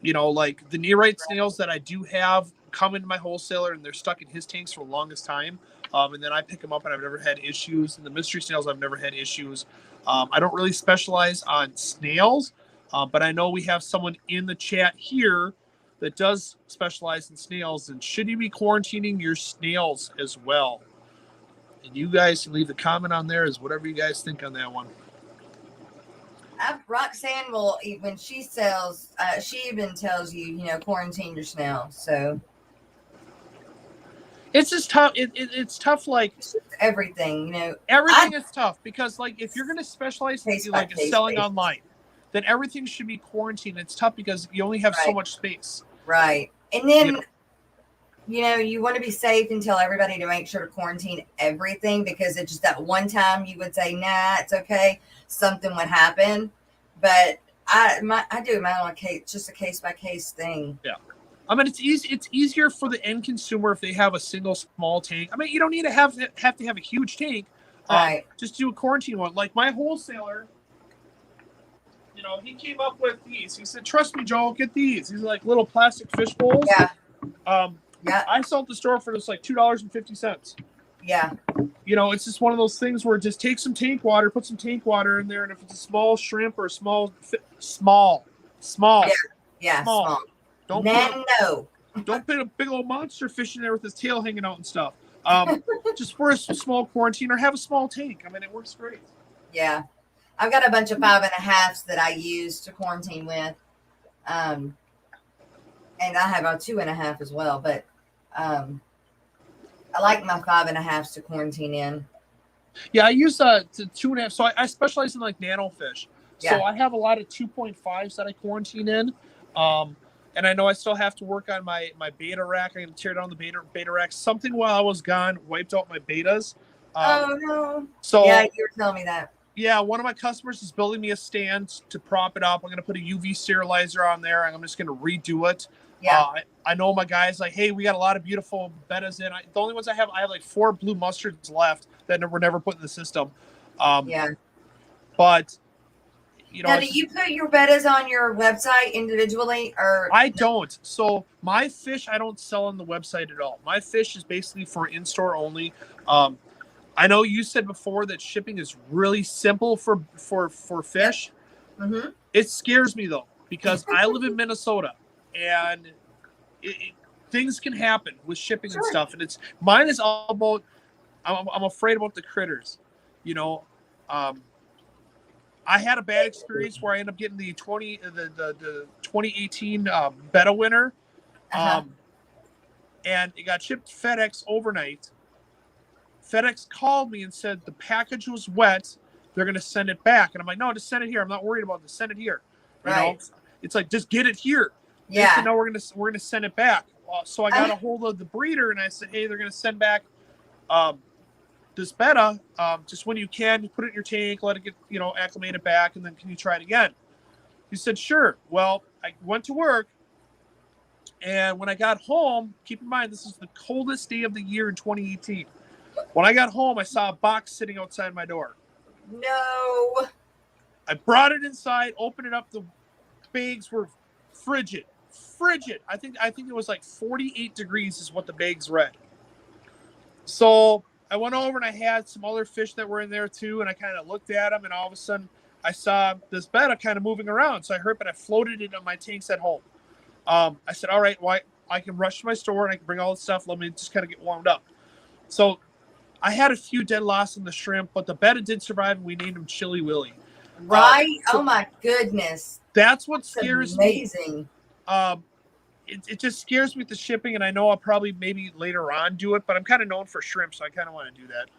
A: Like the nearite snails that I do have come into my wholesaler, and they're stuck in his tanks for the longest time. And then I pick them up, and I've never had issues. And the mystery snails, I've never had issues. I don't really specialize on snails, but I know we have someone in the chat here that does specialize in snails. And should you be quarantining your snails as well? And you guys can leave the comment on there as whatever you guys think on that one.
B: Roxanne will, when she sells, she even tells you, quarantine your snails. So
A: it's just tough. It's tough. Like
B: it's just everything,
A: everything is tough because like if you're going to specialize in like selling online, then everything should be quarantined. It's tough because you only have so much space.
B: Right. And then, you want to be safe and tell everybody to make sure to quarantine everything because it's just that one time you would say, nah, it's okay. Something would happen. But I do mine on a case, just a case by case thing.
A: Yeah. I mean, it's easy. It's easier for the end consumer if they have a single small tank. I mean, you don't need to have to have a huge tank.
B: Right.
A: Just do a quarantine one. Like my wholesaler, he came up with these. He said, "Trust me, Joe, get these." These are like little plastic fish bowls.
B: Yeah.
A: Yeah. I sold the store for just like $2.50.
B: Yeah.
A: It's just one of those things where just take some tank water, put some tank water in there, and if it's a small shrimp or a small.
B: Yeah. Small.
A: Don't put a big old monster fish in there with his tail hanging out and stuff. Just for a small quarantine or have a small tank. I mean, it works great.
B: Yeah. I've got a bunch of 5.5s that I use to quarantine with. And I have a 2.5 as well, but I like my 5.5s to quarantine in.
A: Yeah, I use 2.5. So I specialize in like nano fish.
B: Yeah.
A: So I have a lot of 2.5s that I quarantine in. And I know I still have to work on my beta rack. I'm going to tear down the beta rack. Something while I was gone wiped out my betas.
B: Oh, no.
A: So
B: yeah, you were telling me that.
A: Yeah, one of my customers is building me a stand to prop it up. I'm going to put a UV sterilizer on there. I'm just going to redo it.
B: Yeah.
A: I know my guys like, hey, we got a lot of beautiful betas in. The only ones I have like 4 blue mustards left that were never put in the system.
B: Yeah.
A: But,
B: now, do you put your betas on your website individually or?
A: I don't. So my fish, I don't sell on the website at all. My fish is basically for in-store only. I know you said before that shipping is really simple for fish.
B: Mm-hmm.
A: It scares me though, because I live in Minnesota and things can happen with shipping and stuff. And mine is all about, I'm afraid about the critters, I had a bad experience where I ended up getting the 2018 beta winner. And it got shipped FedEx overnight. FedEx called me and said the package was wet. They're going to send it back. And I'm like, no, just send it here. I'm not worried about this. Send it here. It's like, just get it here.
B: Yeah.
A: Said, no, we're going to send it back. So I got a hold of the breeder and I said, hey, they're going to send back this beta. Just when you can, put it in your tank, let it get, acclimate it back. And then can you try it again? He said, sure. Well, I went to work. And when I got home, keep in mind, this is the coldest day of the year in 2018. When I got home, I saw a box sitting outside my door.
B: No.
A: I brought it inside, opened it up. The bags were frigid. I think it was like 48 degrees is what the bags read. So I went over and I had some other fish that were in there too. And I kind of looked at them and all of a sudden I saw this betta kind of moving around. So I heard it. I floated it on my tanks at home. I said, all right, well, I can rush to my store and I can bring all this stuff. Let me just kind of get warmed up. So I had a few dead loss in the shrimp, but the betta did survive and we named him Chili Willy.
B: Right? Oh my goodness.
A: That's what scares
B: amazing.
A: me. It just scares me with the shipping, and I know I'll probably maybe later on do it, but I'm kind of known for shrimp, so I kind of want to do that.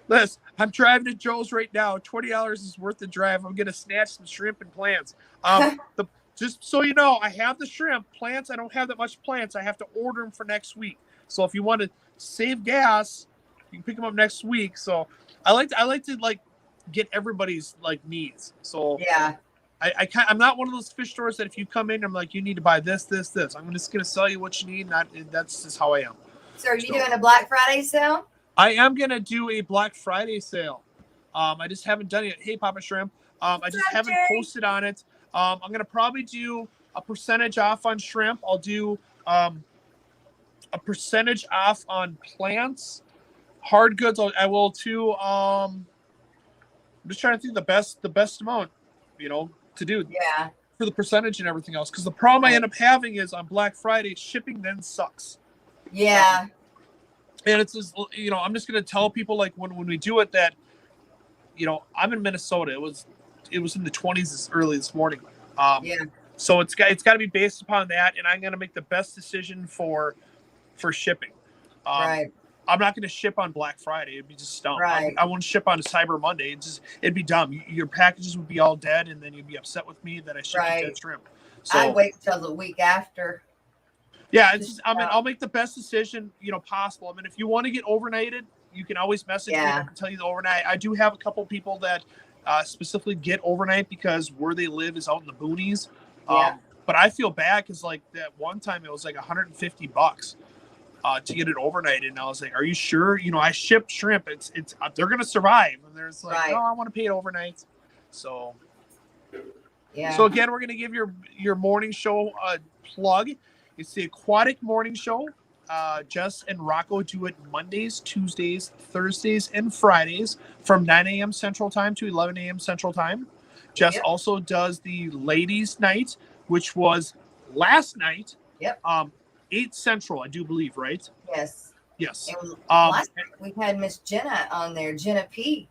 A: Liz, I'm driving to Joe's right now. $20 is worth the drive. I'm going to snatch some shrimp and plants. Just so you know, I have the shrimp. Plants, I don't have that much plants. I have to order them for next week. So if you want to save gas, you can pick them up next week. So I like to get everybody's needs. So
B: yeah.
A: I'm not one of those fish stores that if you come in, I'm like, you need to buy this. I'm just going to sell you what you need. That's just how I am.
B: So are you doing a Black Friday sale?
A: I am going to do a Black Friday sale. I just haven't done it. Hey, Papa Shrimp. I just haven't posted on it. I'm going to probably do a percentage off on shrimp. I'll do a percentage off on plants. Hard goods, I will too. I'm just trying to think the best amount, to do for the percentage and everything else. Because the problem I end up having is on Black Friday, shipping then sucks.
B: Yeah.
A: And it's just, I'm just going to tell people when we do it that, I'm in Minnesota. It was in the 20s early this morning. So it's got to be based upon that. And I'm going to make the best decision for shipping.
B: Right.
A: I'm not going to ship on Black Friday. It'd be just dumb.
B: Right.
A: I won't ship on Cyber Monday. It'd be dumb. Your packages would be all dead, and then you'd be upset with me that I shipped dead shrimp. So
B: I'd wait till the week after.
A: Yeah, I'll make the best decision possible. I mean, if you want to get overnighted, you can always message me. I can tell you the overnight. I do have a couple people that specifically get overnight because where they live is out in the boonies. But I feel bad because that one time it was $150. To get it overnight, and I was like, "Are you sure?" I shipped shrimp. It's they're gonna survive. And there's no, I want to pay it overnight. So,
B: Yeah.
A: So again, we're going to give your morning show a plug. It's the Aquatic Morning Show. Jess and Rocco do it Mondays, Tuesdays, Thursdays, and Fridays from 9 a.m. Central Time to 11 a.m. Central Time. Jess also does the Ladies' Night, which was last night. 8 Central, I do believe, right?
B: Yes.
A: Yes.
B: And last week we had Miss Jenna on there, Jenna P.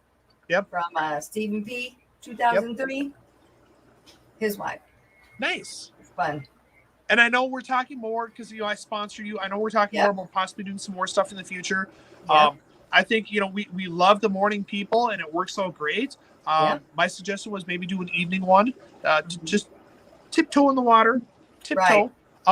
B: From Stephen P. 2003. His wife.
A: Nice.
B: It's fun.
A: And I know we're talking more because, I sponsor you. I know we're talking more about possibly doing some more stuff in the future. I think, we love the morning people and it works out great. My suggestion was maybe do an evening one. Just tiptoe in the water. Tiptoe.
B: Right.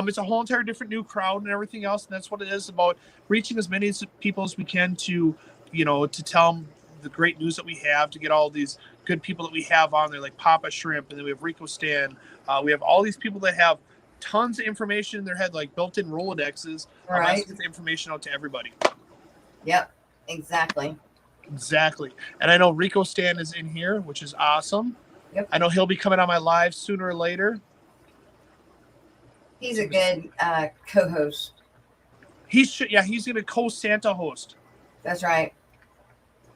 A: It's a whole entire different new crowd and everything else. And that's what it is about reaching as many people as we can to, to tell them the great news that we have, to get all these good people that we have on there, like Papa Shrimp, and then we have Rico Stan. We have all these people that have tons of information in their head, like built-in Rolodexes. Let's get the information out to everybody.
B: Yep, exactly.
A: And I know Rico Stan is in here, which is awesome. Yep. I know he'll be coming on my live sooner or later.
B: He's a good co-host.
A: He's going to co-Santa host.
B: That's right.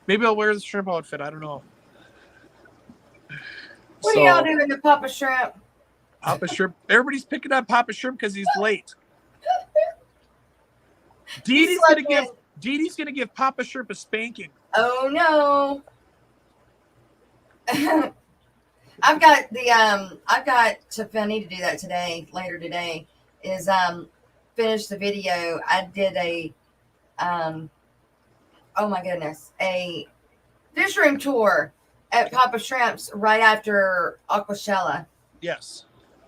A: Maybe I'll wear the shrimp outfit. I don't know.
B: What are y'all doing to Papa Shrimp?
A: Papa Shrimp. Everybody's picking on Papa Shrimp because he's late. Dee Dee's gonna give Papa Shrimp a spanking.
B: Oh no. I've got I need to do that later today, is finish the video. I did a oh my goodness, a fish room tour at Papa Shrimp's right after Aquashella.
A: Yes.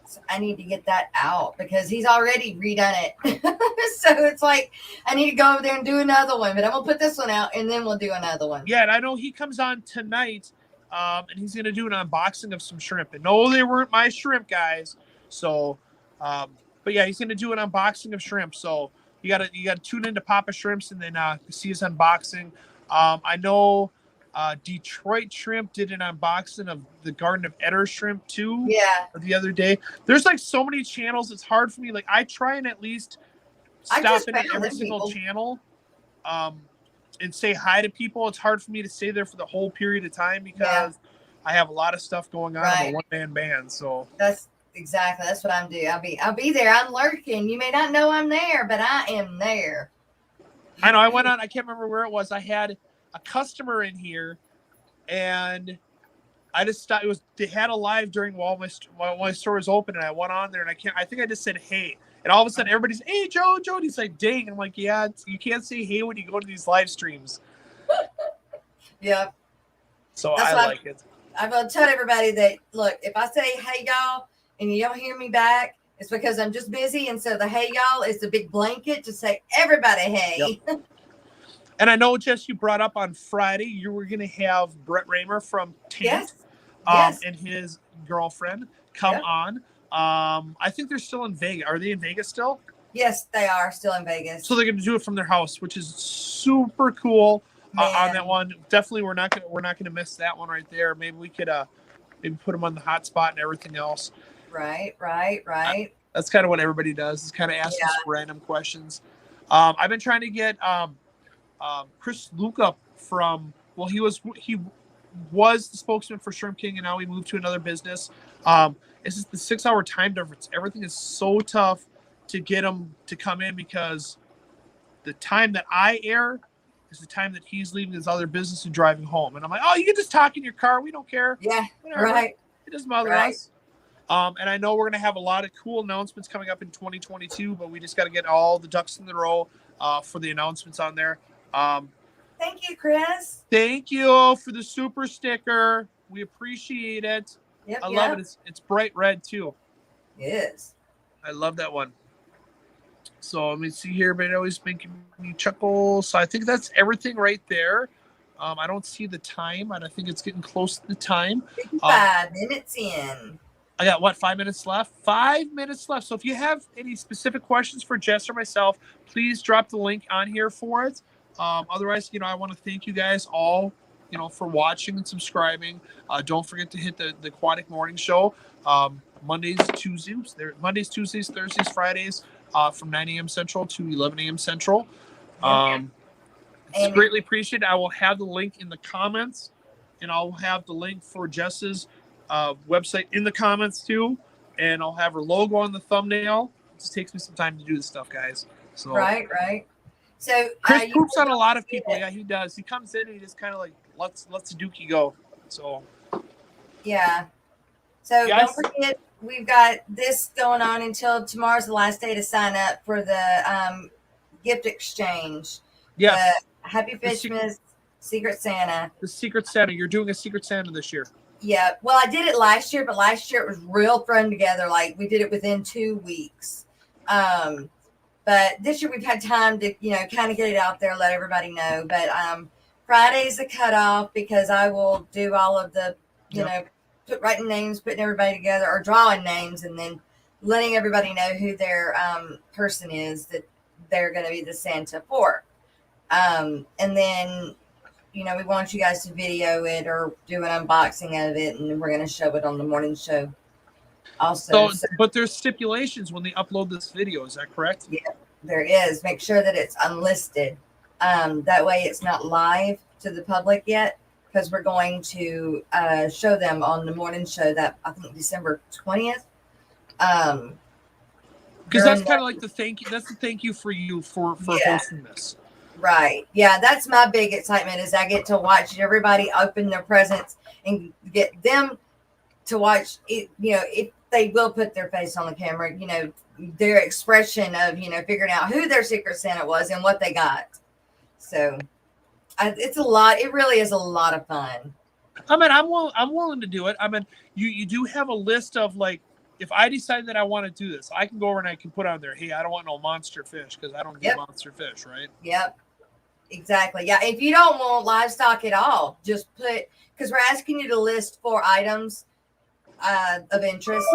B: So I need to get that out because he's already redone it. So it's like I need to go over there and do another one, but I'm gonna put this one out and then we'll do another one.
A: Yeah, and I know he comes on tonight, and he's gonna do an unboxing of some shrimp. And no, they weren't my shrimp, guys. So, but yeah, he's gonna do an unboxing of shrimp. So you gotta tune into Papa Shrimps and then see his unboxing. I know Detroit Shrimp did an unboxing of the Garden of Eder shrimp too.
B: Yeah.
A: The other day. There's like so many channels. It's hard for me. Like I try and at least stop in at every single channel, and say hi to people. It's hard for me to stay there for the whole period of time because I have a lot of stuff going on. I'm a one-man band, so
B: that's what I'm doing. I'll be there. I'm lurking. You may not know I'm there, but I am there.
A: I know. I went on. I can't remember where it was. I had a customer in here, and I just thought they had a live during while my store was open, and I went on there, and I think I just said hey, and all of a sudden everybody's hey Joe, and he's like dang, and I'm like yeah, you can't say hey when you go to these live streams.
B: Yeah.
A: So I like it.
B: I'm gonna tell everybody that look, if I say hey y'all and you don't hear me back, it's because I'm just busy, and so the hey y'all is the big blanket to say everybody hey.
A: Yep. And I know, Jess, you brought up on Friday you were going to have Brett Raymer from Tant and his girlfriend come on. I think they're still in Vegas. Are they in Vegas still?
B: Yes, they are still in Vegas.
A: So they're going to do it from their house, which is super cool on that one. Definitely, we're not going to miss that one right there. Maybe we could maybe put them on the hot spot and everything else.
B: Right.
A: That's kind of what everybody does. Is kind of ask some random questions. I've been trying to get Chris Luca from he was the spokesman for Shrimp King, and now he moved to another business. It's just the 6-hour time difference. Everything is so tough to get him to come in because the time that I air is the time that he's leaving his other business and driving home. And I'm like, oh, you can just talk in your car. We don't care.
B: Yeah,
A: whatever.
B: Right.
A: It doesn't bother us. And I know we're going to have a lot of cool announcements coming up in 2022, but we just got to get all the ducks in the row for the announcements on there.
B: Thank you, Chris.
A: Thank you for the super sticker. We appreciate it.
B: Yep,
A: I love it. It's bright red too.
B: Yes.
A: I love that one. So let me see here, but it always making me chuckle. So I think that's everything right there. I don't see the time, and I think it's getting close to the time.
B: 5 minutes in.
A: I got 5 minutes left? 5 minutes left. So if you have any specific questions for Jess or myself, please drop the link on here for it. Otherwise, I want to thank you guys all, for watching and subscribing. Don't forget to hit the Aquatic Morning Show. Mondays, Tuesdays, Thursdays, Fridays, from 9 a.m. Central to 11 a.m. Central. It's greatly appreciated. I will have the link in the comments, and I'll have the link for Jess's website in the comments too, and I'll have her logo on the thumbnail. It just takes me some time to do this stuff, guys. So
B: right. So
A: Chris poops on a lot of people. Yeah, he does. He comes in and he just kind of like lets the dookie go. So
B: yeah. So
A: yes.
B: Don't forget, we've got this going on until tomorrow's the last day to sign up for the gift exchange.
A: Yes.
B: The Happy Fishmas Secret Santa.
A: The Secret Santa. You're doing a Secret Santa this year.
B: Yeah. Well, I did it last year, but last year it was real thrown together. Like we did it within 2 weeks. But this year we've had time to, kind of get it out there, let everybody know. But Friday's the cutoff because I will do all of the, writing names, putting everybody together, or drawing names, and then letting everybody know who their person is that they're going to be the Santa for. And then, we want you guys to video it or do an unboxing of it, and then we're going to show it on the morning show. Also,
A: but there's stipulations when they upload this video. Is that correct?
B: Yeah, there is. Make sure that it's unlisted. That way it's not live to the public yet, because we're going to show them on the morning show that I think December 20th.
A: Because that's kind of like the thank you. That's the thank you for you for hosting this.
B: Right. Yeah, that's my big excitement is I get to watch everybody open their presents and get them to watch it, if they will put their face on the camera, their expression of, figuring out who their Secret Santa was and what they got. So it's a lot. It really is a lot of fun.
A: I mean, I'm willing to do it. I mean, you do have a list of, like, if I decide that I want to do this, I can go over and I can put on there, hey, I don't want no monster fish because I don't do monster fish, right?
B: Yep. Exactly. Yeah. If you don't want livestock at all, just because we're asking you to list 4 items of interest,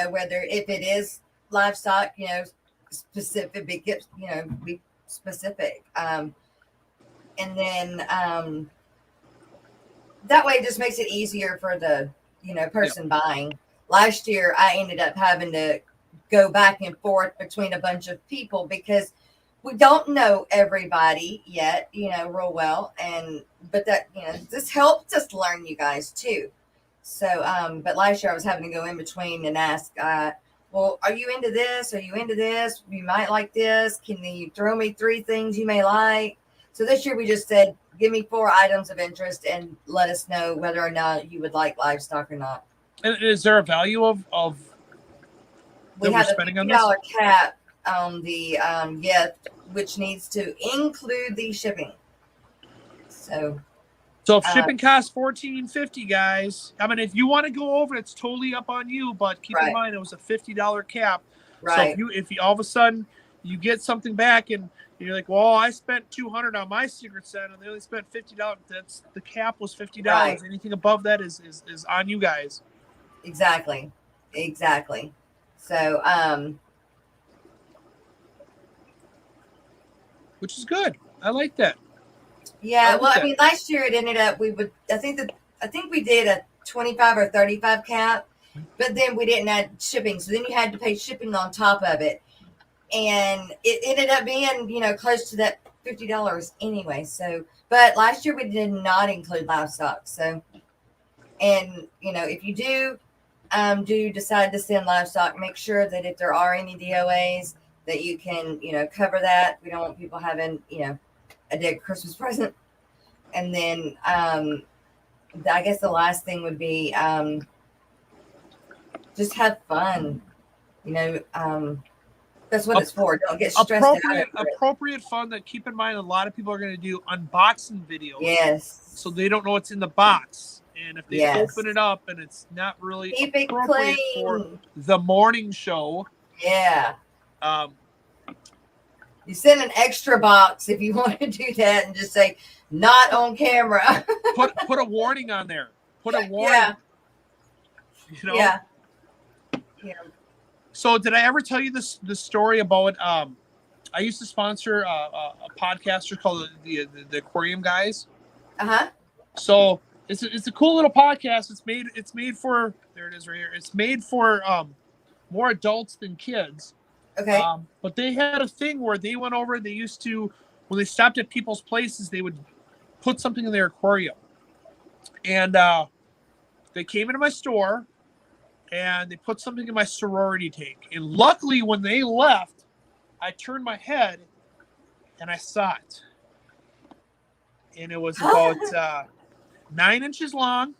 B: whether if it is livestock, specific, be specific. And then that way it just makes it easier for the, person buying. Last year, I ended up having to go back and forth between a bunch of people because we don't know everybody yet, real well. But that, this helped us learn you guys too. So, but last year I was having to go in between and ask, well, are you into this? Are you into this? You might like this. Can you throw me 3 things you may like? So this year we just said, give me 4 items of interest and let us know whether or not you would like livestock or not.
A: And is there a value of
B: we have a $50 cap on the gift, which needs to include the shipping. So
A: if shipping costs $14.50, guys, I mean, if you want to go over, it's totally up on you. But keep in mind, it was a $50 cap.
B: Right.
A: So if you all of a sudden you get something back and you're like, well, I spent $200 on my Secret Santa and they only spent $50. That's the cap was $50. Right. Anything above that is on you guys.
B: Exactly. So,
A: which is good. I like that.
B: Yeah. Well, I mean, last year it ended up, I think we did a 25 or 35 cap, but then we didn't add shipping. So then you had to pay shipping on top of it. And it ended up being, close to that $50 anyway. So, but last year we did not include livestock. So, and, if you do decide to send livestock, make sure that if there are any DOAs that you can, cover that. We don't want people having, a dead Christmas present. And then, I guess the last thing would be, just have fun, that's what it's for. Don't get stressed out.
A: Appropriate fun that, keep in mind, a lot of people are going to do unboxing videos.
B: Yes.
A: So they don't know what's in the box. And if they open it up and it's not really appropriate for the morning show.
B: Yeah. You send an extra box if you want to do that and just say, not on camera.
A: put a warning on there. Put a warning.
B: Yeah. Yeah.
A: So did I ever tell you the story about I used to sponsor a podcaster called the Aquarium Guys.
B: Uh-huh.
A: So it's a cool little podcast. It's made for, there it is right here. It's made for more adults than kids.
B: Okay.
A: But they had a thing where they went over. They used to, when they stopped at people's places, they would put something in their aquarium. And they came into my store and they put something in my sorority tank. And luckily, when they left, I turned my head and I saw it. And it was about 9 inches long.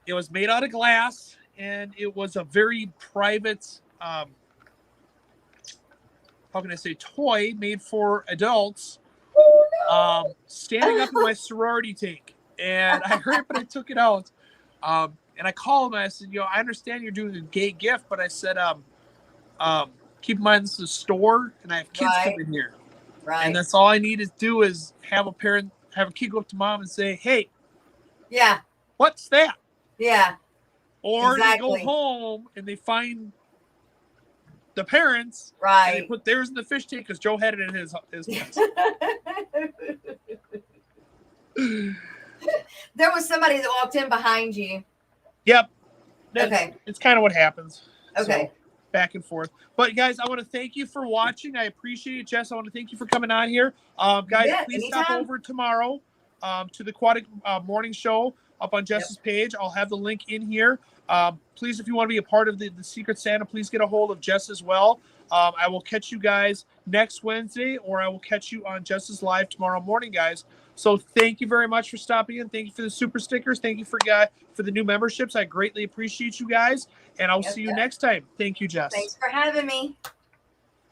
A: It was made out of glass, and it was a very private, how can I say, toy made for adults, standing up in my sorority tank. And I heard it, but I took it out. And I called him and I said, I understand you're doing a gay gift, but I said, keep in mind this is a store and I have kids coming here.
B: Right.
A: And that's all I need to do is have a kid go up to mom and say, hey,
B: yeah,
A: what's that?
B: Yeah.
A: Or
B: exactly.
A: They go home and they find the parents.
B: Right.
A: And they put theirs in the fish tank because Joe had it in his place.
B: There was somebody that walked in behind you.
A: Yep.
B: Okay.
A: It's kind of what happens.
B: Okay.
A: So, back and forth. But guys, I want to thank you for watching. I appreciate it, Jess. I want to thank you for coming on here. Guys, please
B: anytime.
A: stop over tomorrow to the Aquatic Morning Show up on Jess's page. I'll have the link in here. Please, if you want to be a part of the Secret Santa, please get a hold of Jess as well. I will catch you guys next Wednesday, or I will catch you on Jess's Live tomorrow morning, guys. So thank you very much for stopping in. Thank you for the super stickers. Thank you for the new memberships. I greatly appreciate you guys, and I'll see you next time. Thank you, Jess.
B: Thanks for having me.